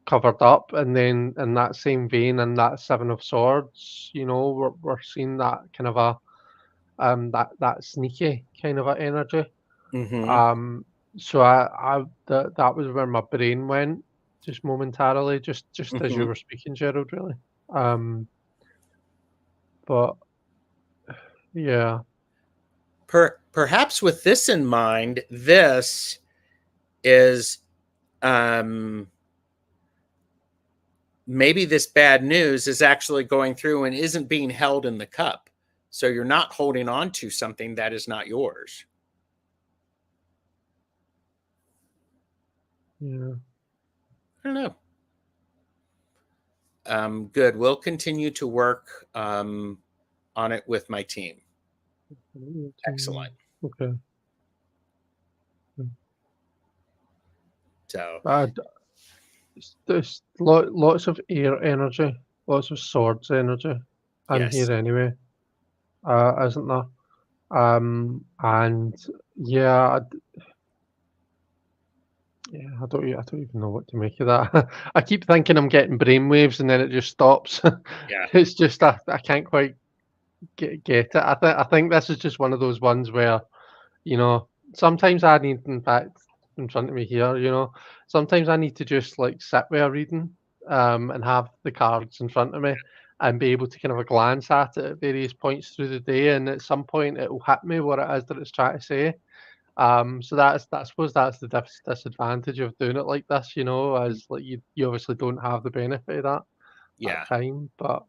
covered up, and then in that same vein, in that Seven of Swords, we're seeing that kind of a that sneaky kind of a energy. Mm-hmm. So that was where my brain went just momentarily, just as you Mm-hmm. were speaking, Gerald, really. But yeah, Perhaps with this in mind, this is maybe this bad news is actually going through and isn't being held in the cup. So you're not holding on to something that is not yours. yeah. I don't know. Good. We'll continue to work on it with my team. Excellent. Okay. So There's lots of air energy, lots of swords energy in yes. here anyway, isn't there? And yeah, I don't even know what to make of that. I keep thinking I'm getting brainwaves, and then it just stops. Yeah. It's just I can't quite get it. I think this is just one of those ones where, sometimes I need, in fact, in front of me here, sometimes I need to just like sit with a reading, and have the cards in front of me and be able to kind of a glance at it at various points through the day, and at some point it will hit me what it is that it's trying to say. So I suppose that's the disadvantage of doing it like this, as like you obviously don't have the benefit of that Yeah. time, but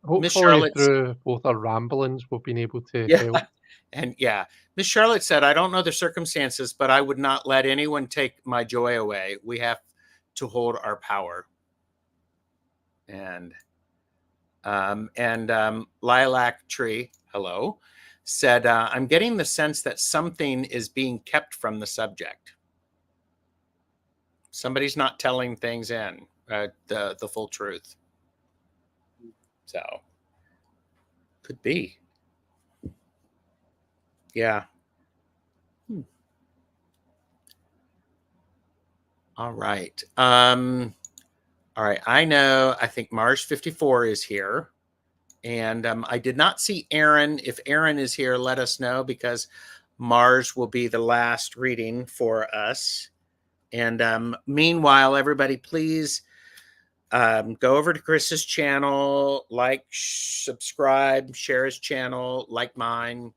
Miss Hopefully, Charlotte's through both our ramblings, we've been able to yeah, help. and yeah, Miss Charlotte said, "I don't know the circumstances, but I would not let anyone take my joy away. We have to hold our power." And Lilac Tree, hello, said, "I'm getting the sense that something is being kept from the subject. Somebody's not telling things in the full truth." So could be, yeah. All right. All right. I think Mars 54 is here. And I did not see Aaron. If Aaron is here, let us know, because Mars will be the last reading for us. And meanwhile, everybody, please go over to Chris's channel, like, subscribe, share his channel, like mine,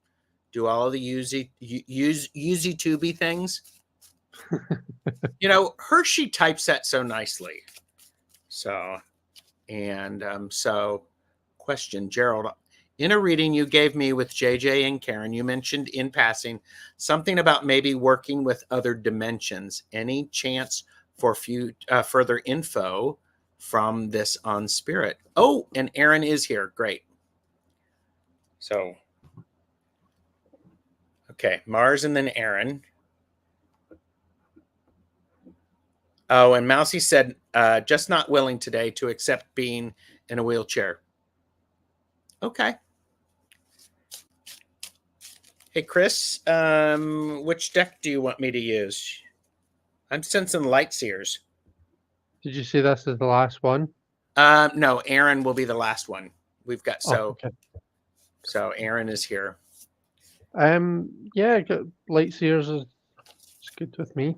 do all of the Uzi Tubi things. You know, Hershey types that so nicely. So, and question, Gerald. In a reading you gave me with JJ and Karen, you mentioned in passing something about maybe working with other dimensions. Any chance for further info from this on Spirit? Oh, and Aaron is here. Great. So, okay, Mars and then Aaron. Oh, and Mousy said, just not willing today to accept being in a wheelchair. Okay. Hey, Chris, which deck do you want me to use? I'm sensing light seers. Did you say this is the last one? No, Aaron will be the last one. We've got Okay. So Aaron is here. Yeah, light seers is good with me.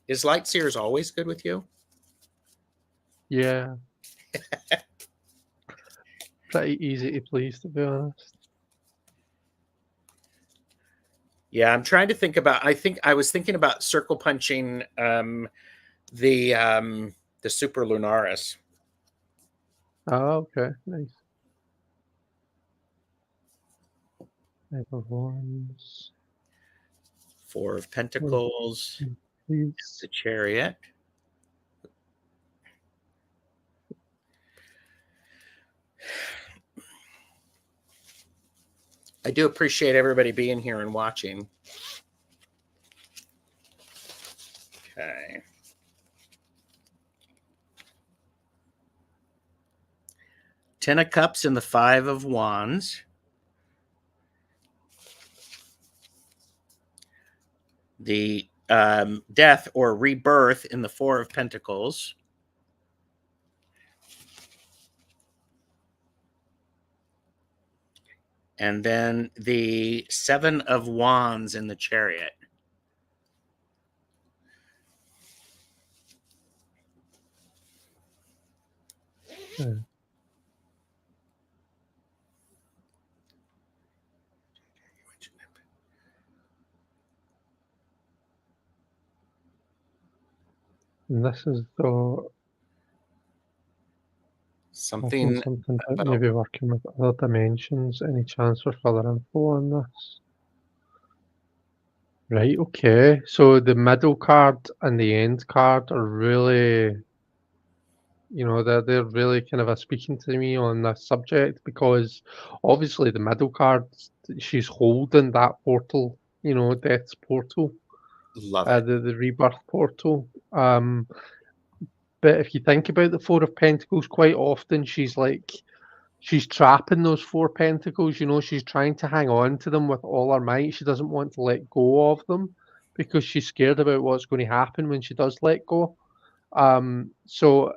Is light seers always good with you? Yeah. Pretty easy to please, to be honest. Yeah, I'm trying to think about. I was thinking about circle punching the Super Lunaris. Oh, okay, nice. Five of Wands. Four of Pentacles. Please. The Chariot. I do appreciate everybody being here and watching. Okay. Ten of Cups and the Five of Wands. The death or rebirth in the Four of Pentacles. And then the Seven of Wands in the Chariot. Yeah. And this is the Something about maybe working with other dimensions. Any chance for further info on this? Right, okay. So the middle card and the end card are really, they're really kind of speaking to me on this subject, because obviously the middle card, she's holding that portal, death's portal, love it. the rebirth portal. But if you think about the Four of Pentacles, quite often she's trapping those Four Pentacles. She's trying to hang on to them with all her might. She doesn't want to let go of them because she's scared about what's going to happen when she does let go. So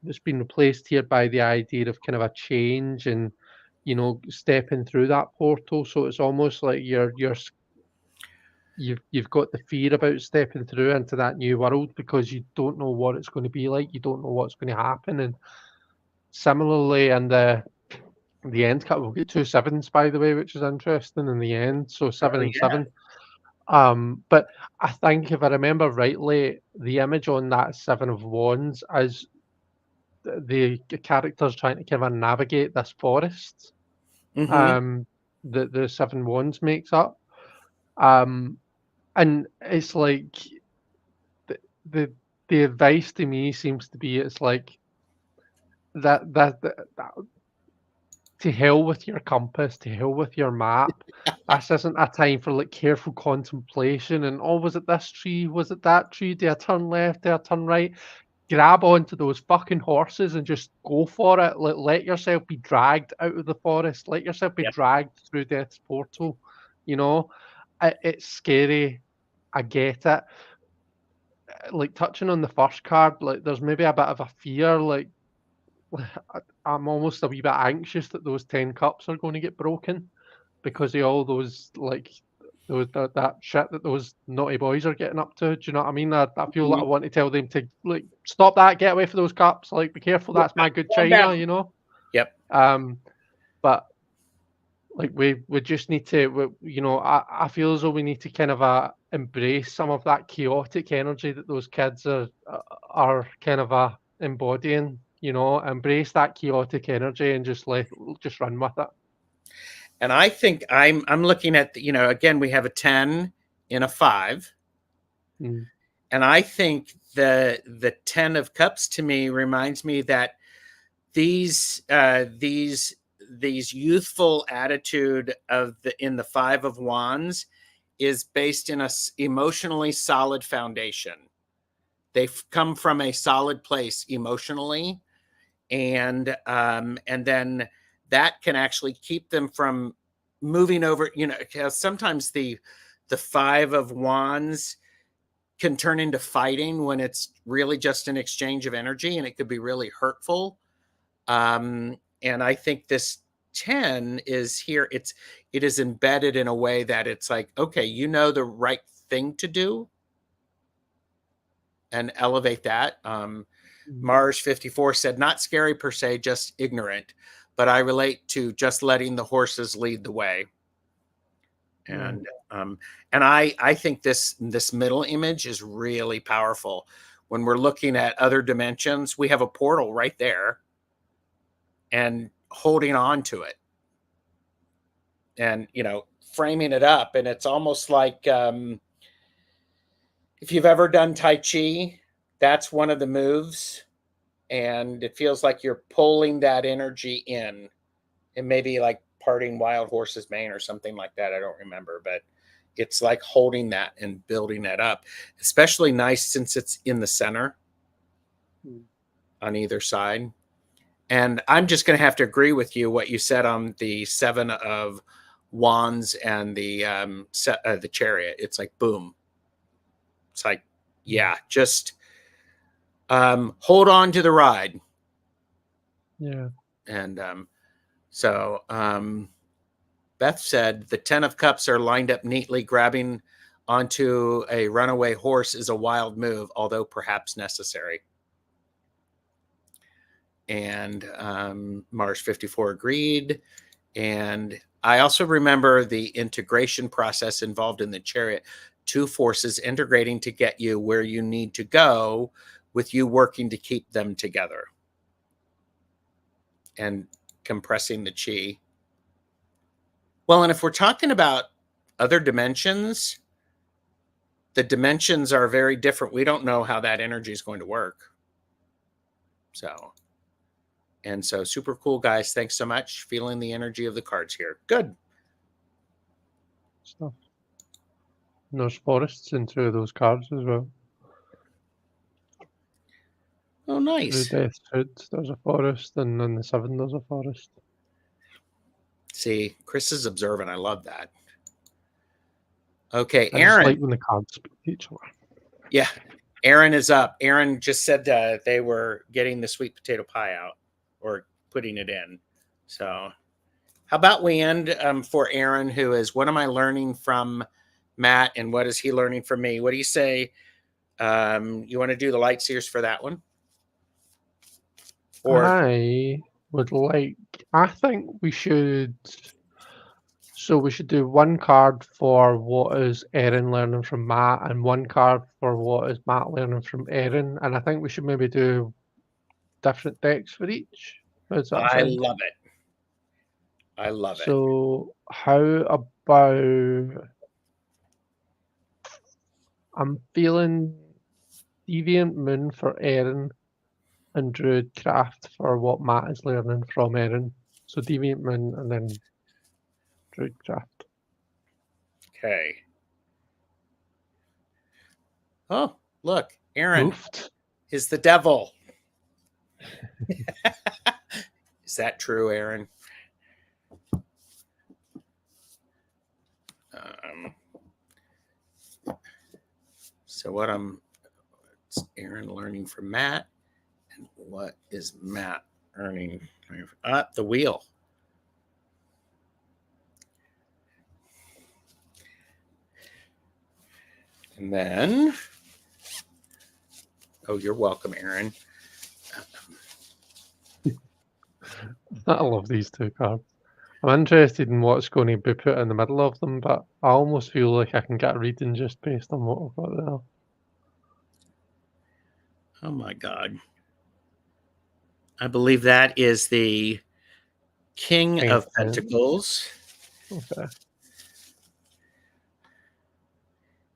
it's been replaced here by the idea of kind of a change and stepping through that portal. So it's almost like you've got the fear about stepping through into that new world because you don't know what it's going to be like. You don't know what's going to happen. And similarly, in the end cut, we'll get two sevens, by the way, which is interesting in the end. So seven and Yeah. seven. But I think if I remember rightly, the image on that Seven of Wands is the characters trying to kind of navigate this forest Mm-hmm. that the Seven Wands makes up. And it's like the the the advice to me seems to be it's like that to hell with your compass, to hell with your map. This isn't a time for like careful contemplation and oh, was it this tree? Was it that tree? Do I turn left? Do I turn right? Grab onto those fucking horses and just go for it. Let yourself be dragged out of the forest. Let yourself be Yep. dragged through death's portal. You know, it's scary. I get it. Like touching on the first card, like there's maybe a bit of a fear. Like I'm almost a wee bit anxious that those 10 cups are going to get broken because of all those like that shit that those naughty boys are getting up to. Do you know what I mean? I feel like I Mhm. want to tell them to like stop that, get away from those cups, like be careful, Yeah, that's my good calm down. china, you know. Yep. But like we just need to, I feel as though we need to kind of embrace some of that chaotic energy that those kids are kind of embodying. You know, embrace that chaotic energy and just run with it. And I think I'm looking at again, we have a 10 in a 5. Mm, And I think the 10 of cups to me reminds me that these youthful attitude of the 5 of wands is based in a emotionally solid foundation. They've come from a solid place emotionally, and then that can actually keep them from moving over. Because sometimes the 5 of wands can turn into fighting when it's really just an exchange of energy, and it could be really hurtful. And I think this 10 is here. It is embedded in a way that it's like, okay, the right thing to do, and elevate that. mm, Mars 54 said, not scary per se, just ignorant, but I relate to just letting the horses lead the way. yeah. And I think this middle image is really powerful. When we're looking at other dimensions, we have a portal right there, and holding on to it, and framing it up. And it's almost like, if you've ever done Tai Chi, that's one of the moves, and it feels like you're pulling that energy in, and maybe like parting wild horse's mane or something like that. I don't remember, but it's like holding that and building that up. Especially nice since it's in the center Mm. on either side. And I'm just going to have to agree with you what you said on the 7 of wands and the chariot. It's like boom. It's like, yeah, just hold on to the ride. Yeah. And Beth said the 10 of cups are lined up neatly. Grabbing onto a runaway horse is a wild move, although perhaps necessary. And Mars 54 agreed. And I also remember the integration process involved in the chariot. 2 forces integrating to get you where you need to go, with you working to keep them together and compressing the chi. Well, and if we're talking about other dimensions, the dimensions are very different. We don't know how that energy is going to work. So super cool, guys. Thanks so much. Feeling the energy of the cards here. Good. Stuff. And there's forests in 2 of those cards as well. Oh, Through nice. Death's Hood, there's a forest, and in the 7 there's a forest. See, Chris is observant. I love that. Okay, I just Aaron. like when the cards speak to each other. Yeah, Aaron is up. Aaron just said they were getting the sweet potato pie out, or putting it in. So how about we end for Aaron, who is, what am I learning from Matt, and what is he learning from me? What do you say? You want to do the light seers for that one? Or I think we should. So we should do 1 card for what is Erin learning from Matt, and 1 card for what is Matt learning from Erin. And I think we should maybe do different decks for each. How's that I sound? love it. I love it. So how about I'm feeling Deviant Moon for Erin and Druidcraft for what Matt is learning from Erin. So Deviant Moon and then Druidcraft. Okay. Oh, look, Aaron Oofed. is the devil. Is that true, Aaron? So what's Aaron learning from Matt? And what is Matt learning? The wheel. And then, oh, you're welcome, Aaron. I love these two cards. I'm interested in what's going to be put in the middle of them, but I almost feel like I can get a reading just based on what I've got there. Oh my God. I believe that is the King of Pentacles. Okay.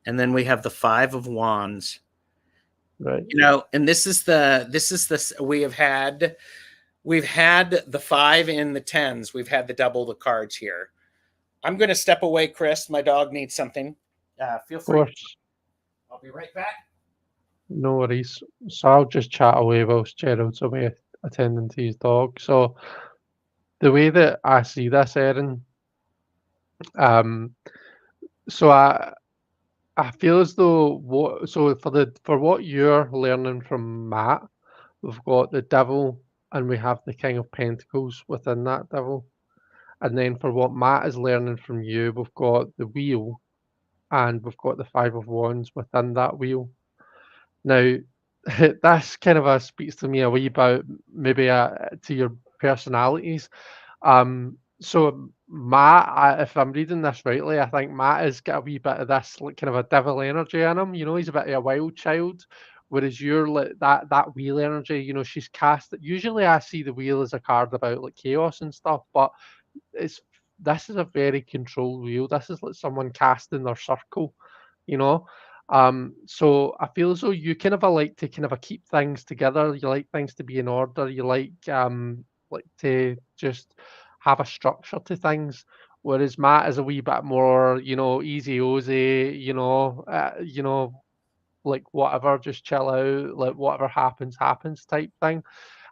And then we have the Five of Wands. Right. You know, and this is the we've had the 5 in the 10s. We've had the double the cards here. I'm going to step away, Chris. My dog needs something. Feel free. Of course. I'll be right back. No worries. So I'll just chat away whilst Gerald's away attending to his dog. So the way that I see this, Erin, so I feel as though for what you're learning from Matt, we've got the Devil and we have the King of Pentacles within that Devil. And then for what Matt is learning from you, we've got the Wheel and we've got the Five of Wands within that Wheel. Now, this kind of speaks to me a wee about maybe to your personalities. So Matt, if I'm reading this rightly, I think Matt has got a wee bit of this like kind of a devil energy in him. You know, he's a bit of a wild child, whereas you're like that wheel energy. You know, she's cast. Usually, I see the wheel as a card about like chaos and stuff, but this is a very controlled wheel. This is like someone casting their circle. You know, so I feel as though you kind of like to kind of keep things together. You like things to be in order. You like to just have a structure to things. Whereas Matt is a wee bit more, you know, easy ozy, like whatever, just chill out, like whatever happens, happens type thing.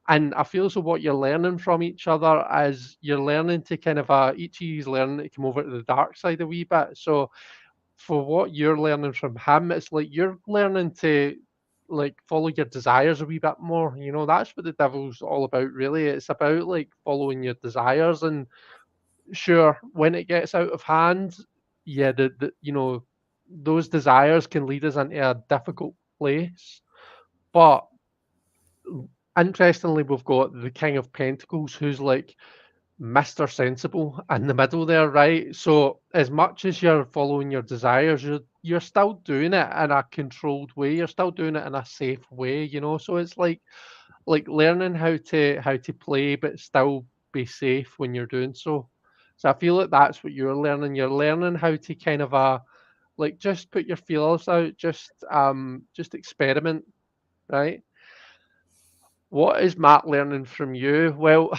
And I feel so what you're learning from each other is you're learning to kind of each of you's learning to come over to the dark side a wee bit. So for what you're learning from him, it's like you're learning to like follow your desires a wee bit more. You know, that's what the devil's all about, really. It's about like following your desires. And sure, when it gets out of hand, yeah, the you know, those desires can lead us into a difficult place. But interestingly, we've got the King of Pentacles, who's like Mr. Sensible in the middle there, right? So as much as you're following your desires, you're still doing it in a controlled way. You're still doing it in a safe way, you know. So it's like learning how to play, but still be safe when you're doing so. So I feel like that's what you're learning. You're learning how to kind of like just put your feelers out, just experiment, right? What is Matt learning from you? Well,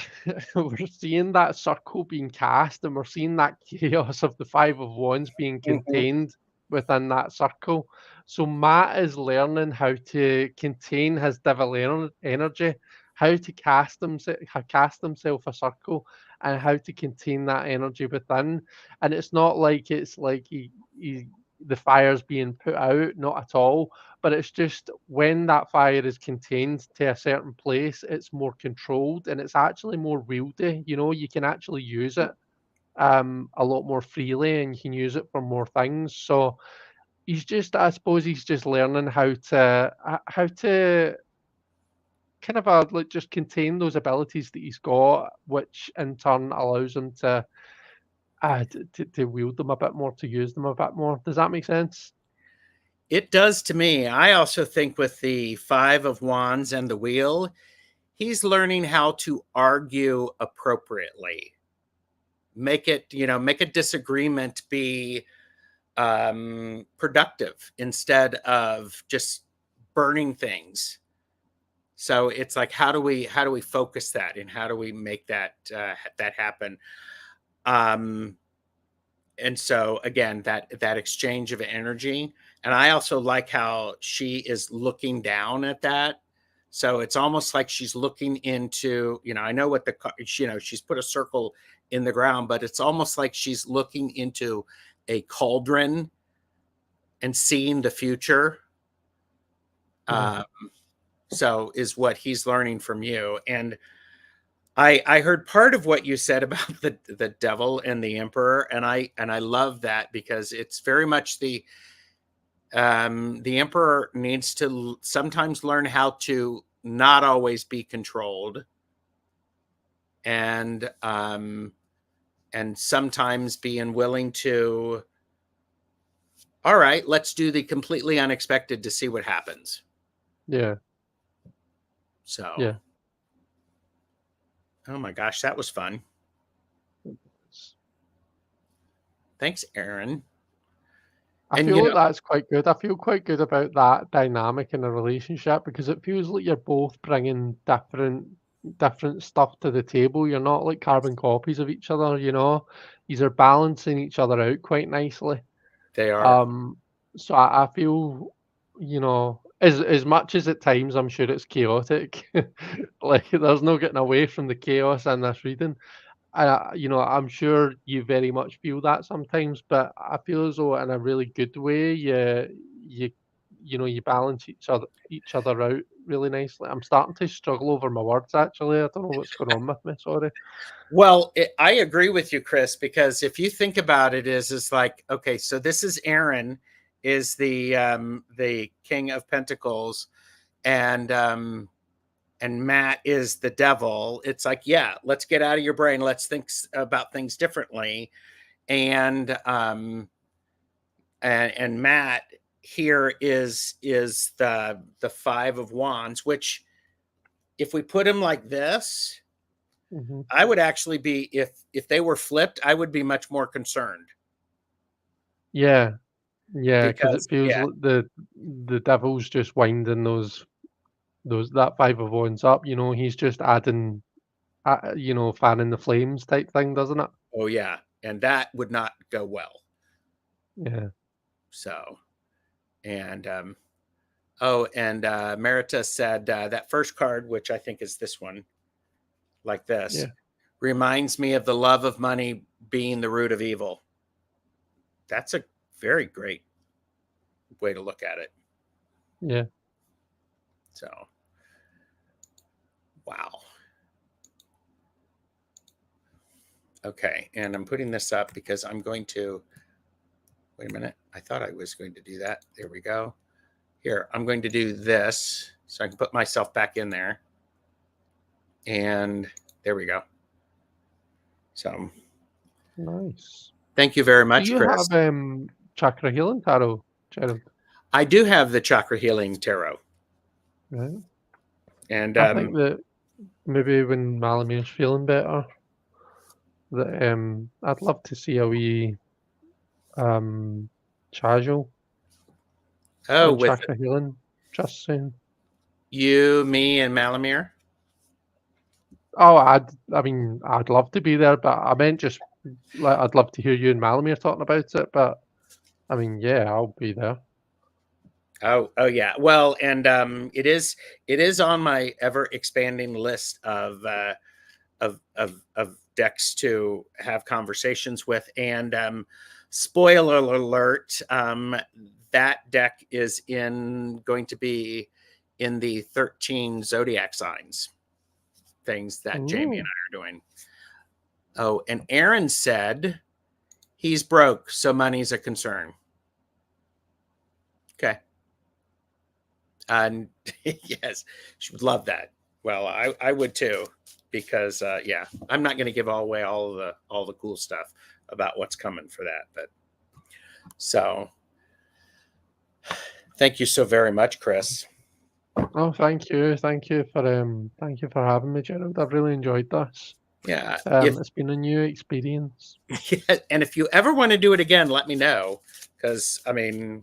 we're seeing that circle being cast, and we're seeing that chaos of the Five of Wands being contained within that circle. So Matt is learning how to contain his devil energy, how to cast himself a circle, and how to contain that energy within. And it's not like the fire's being put out, not at all, but it's just when that fire is contained to a certain place, it's more controlled and it's actually more wieldy. You know, you can actually use it a lot more freely and you can use it for more things. So I suppose he's just learning how to kind of like just contain those abilities that he's got, which in turn allows him to wield them a bit more, to use them a bit more. Does that make sense? It does to me. I also think with the Five of Wands and the wheel, he's learning how to argue appropriately. Make it, make a disagreement be productive instead of just burning things. So it's like, how do we focus that, and how do we make that that happen? And so again, that exchange of energy. And I also like how she is looking down at that. So it's almost like she's looking into, I know what she's put a circle in the ground, but it's almost like she's looking into a cauldron and seeing the future. So is what he's learning from you. And I heard part of what you said about the devil and the emperor, and I love that, because it's very much the emperor needs to sometimes learn how to not always be controlled, and sometimes being willing to, all right, let's do the completely unexpected to see what happens. Yeah. So Yeah. Oh my gosh, that was fun. Thanks, Aaron. I feel that's quite good. I feel quite good about that dynamic in a relationship, because it feels like you're both bringing different stuff to the table. You're not like carbon copies of each other, These are balancing each other out quite nicely. They are. So I feel, as much as at times I'm sure it's chaotic, like there's no getting away from the chaos in this reading. I'm sure you very much feel that sometimes, but I feel as though in a really good way, you balance each other out really nicely. I'm starting to struggle over my words, actually. I don't know what's going on with me. Sorry. Well, I agree with you, Chris, because if you think about it, it's like, okay, so this is Aaron, is the King of Pentacles, and Matt is the devil. It's like, yeah, let's get out of your brain. Let's think about things differently. And Matt here is the Five of Wands, which if we put him like this, I would actually be, if they were flipped, I would be much more concerned. Yeah, because it Because feels like the devil's just winding that Five of Wands up. He's just adding, fanning the flames type thing, doesn't it? oh yeah, and that would not go well. Yeah. So, and Merita said that first card, which I think is this one, like this, reminds me of the love of money being the root of evil. That's a very great way to look at it. Yeah. So, wow. Okay, and I'm putting this up because I'm going to, wait a minute. I thought I was going to do that. There we go. Here, I'm going to do this so I can put myself back in there. And there we go. So nice. Thank you very much, Do you Chris. have chakra healing tarot, Gerald? I do have the chakra healing tarot. Right. And I think that maybe when Malamir's feeling better, that I'd love to see a wee Chajal on with chakra healing. Just saying. you, me, and Malamir. Oh, I'd love to be there, but I meant just like I'd love to hear you and Malamir talking about it. But I mean, yeah, I'll be there. Oh yeah. Well, and it is on my ever expanding list of decks to have conversations with. And spoiler alert, that deck is going to be in the 13 zodiac signs things that Jamie and I are doing. Oh, and Aaron said he's broke, so money's a concern. Okay. And yes, she would love that. Well, I would too, because yeah, I'm not going to give away all the cool stuff about what's coming for that. But so, thank you so very much, Chris. Oh, thank you. Thank you for having me, Gerald. I've really enjoyed this. Yeah. If It's been a new experience. yeah, and if you ever want to do it again, let me know. Because I mean,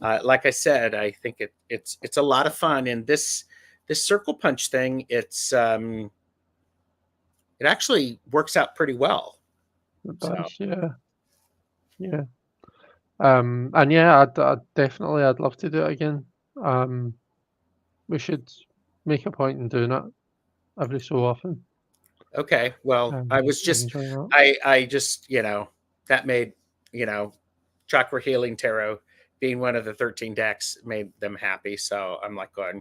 like I said, I think it's a lot of fun. And this circle punch thing, it actually works out pretty well. It So does, yeah, yeah. And yeah, I'd love to do it again. Um, we should make a point in doing it every so often. okay, well, I'd enjoy that. I just that made chakra healing tarot being one of the 13 decks made them happy. So I'm like going,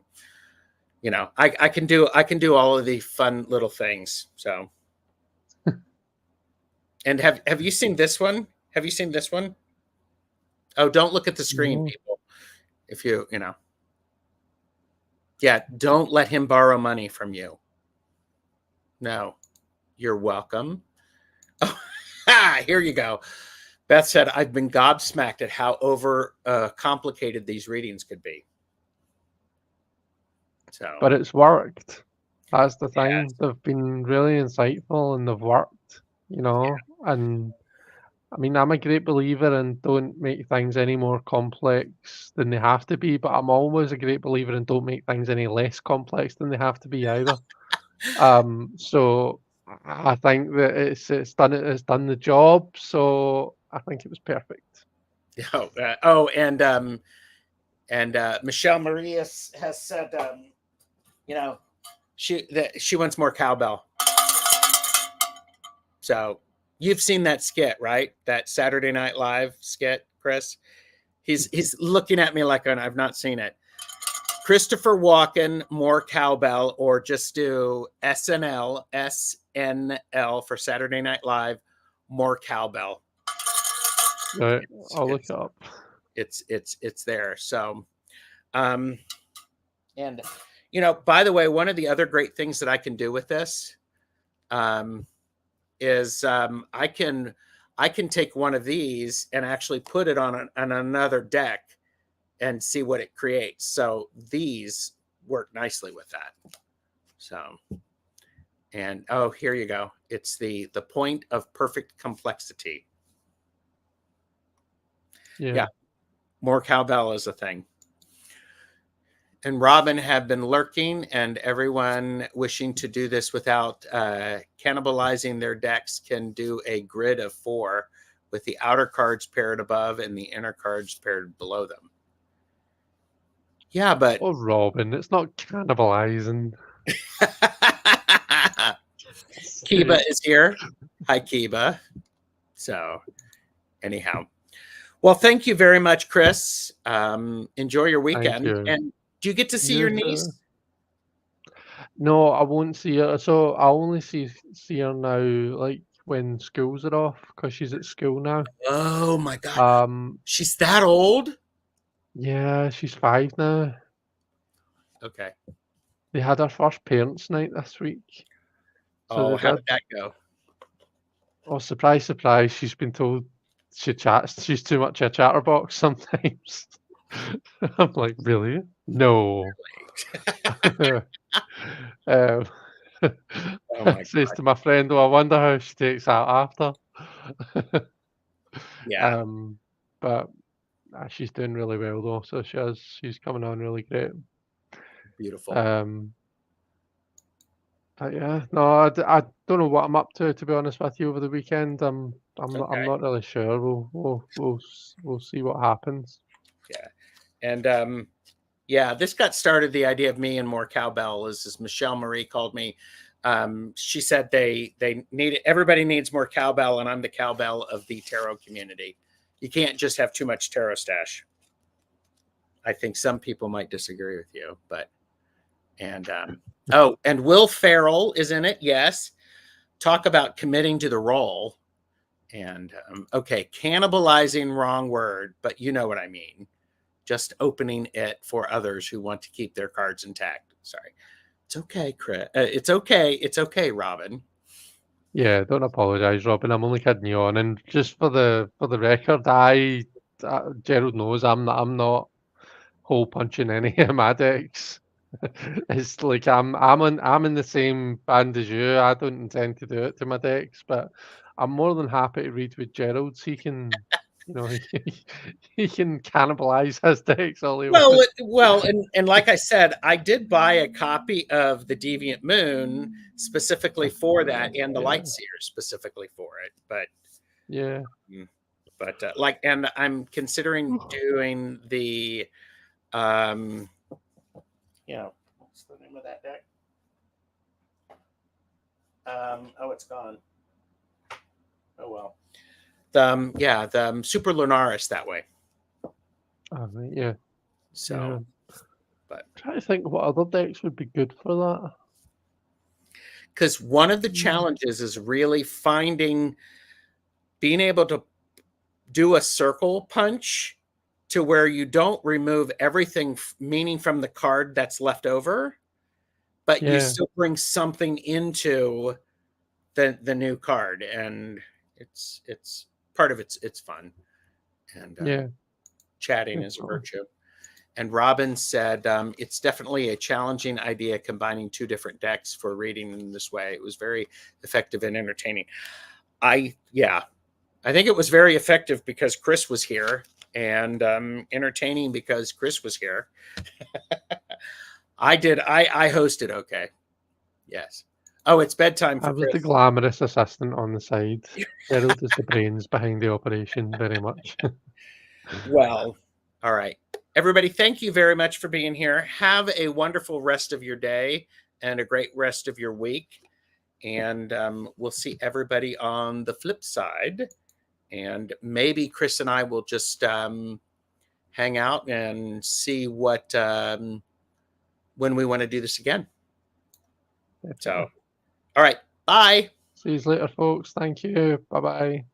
I can do all of the fun little things. So and have you seen this one? Have you seen this one? Oh, don't look at the screen, No, people. If yeah, don't let him borrow money from you. No, you're welcome. Oh, here you go. Beth said, I've been gobsmacked at how over complicated these readings could be. So, but it's worked. That's the yeah. thing. They've been really insightful and they've worked, and I mean, I'm a great believer in don't make things any more complex than they have to be, but I'm always a great believer in don't make things any less complex than they have to be either. So I think that it's done the job. So I think it was perfect. And Michelle Marie has said, you know, she wants more cowbell. So you've seen that skit, right? That Saturday Night Live skit, Chris. He's looking at me like I've not seen it. Christopher Walken, more cowbell, or just do SNL for Saturday Night Live, more cowbell. Right, It's I'll look it it's up. it's there. So, um, and by the way, one of the other great things that I can do with this, um, is I can take one of these and actually put it on another deck and see what it creates. So these work nicely with that. So, and oh, here you go. It's the point of perfect complexity. Yeah, Yeah. more cowbell is a thing. And Robin have been lurking, and everyone wishing to do this without cannibalizing their decks can do a grid of 4 with the outer cards paired above and the inner cards paired below them. Yeah, but Oh, Robin, it's not cannibalizing. Kiba is here. Hi, Kiba. So, anyhow, well, thank you very much, Chris. Enjoy your Thank weekend. you. And do you get to see You your too. niece? No, I won't see her. So I only see her now, like when schools are off, because she's at school now. Oh my God. Um, She's that old? yeah, she's 5 now. Okay. They had her first parents' night this week, so Oh, they how did. did that go? Oh, surprise, surprise! She's been told she chats. She's too much a chatterbox sometimes. I'm like, really? No. um, Oh I my says God. to my friend, "Oh, I wonder how she takes that after." Yeah, um, but she's doing really well though, so she's coming on really great. beautiful. Um, but yeah, no, I don't know what I'm up to be honest with you over the weekend. I'm Okay. not really sure. We'll see what happens. Yeah. And yeah, this got started. The idea of me and more cowbell is Michelle Marie called me. She said they need everybody needs more cowbell, and I'm the cowbell of the tarot community. You can't just have too much TarotStache. I think some people might disagree with you, but and oh, and Will Ferrell is in it. Yes, talk about committing to the role. And okay, cannibalizing, wrong word, but you know what I mean. Just opening it for others who want to keep their cards intact. Sorry. It's okay, Chris. It's okay. It's okay, Robin. Yeah, don't apologise, Robin. I'm only kidding you on. And just for the record, Gerald knows I'm not hole punching any of my decks. It's like I'm in the same band as you. I don't intend to do it to my decks, but I'm more than happy to read with Gerald. So he can, he can cannibalize his decks all he Well, wants. and like I said, I did buy a copy of the Deviant Moon specifically for that, and the Yeah, Lightseer specifically for it. But yeah. and I'm considering doing the what's the name of that deck? Oh, it's gone. Oh well. The Super Lunaris that way. Oh, right, yeah. So, Yeah. but Trying to think what other decks would be good for that. because one of the challenges is really being able to do a circle punch to where you don't remove everything meaning from the card that's left over, but you Yeah, still bring something into the new card, and it's part of it's fun, and yeah, chatting is a definitely. virtue. And Robin said it's definitely a challenging idea combining two different decks for reading in this way. It was very effective and entertaining. I think it was very effective because Chris was here, and entertaining because Chris was here. I hosted okay. Yes. Oh, it's bedtime I for was the Chris. glamorous assistant on the side. Gerald is the brains behind the operation, very much. Well, all right. Everybody, thank you very much for being here. Have a wonderful rest of your day and a great rest of your week. And we'll see everybody on the flip side. And maybe Chris and I will just hang out and see what when we want to do this again. Definitely. So, all right. Bye. See you later, folks. Thank you. Bye-bye.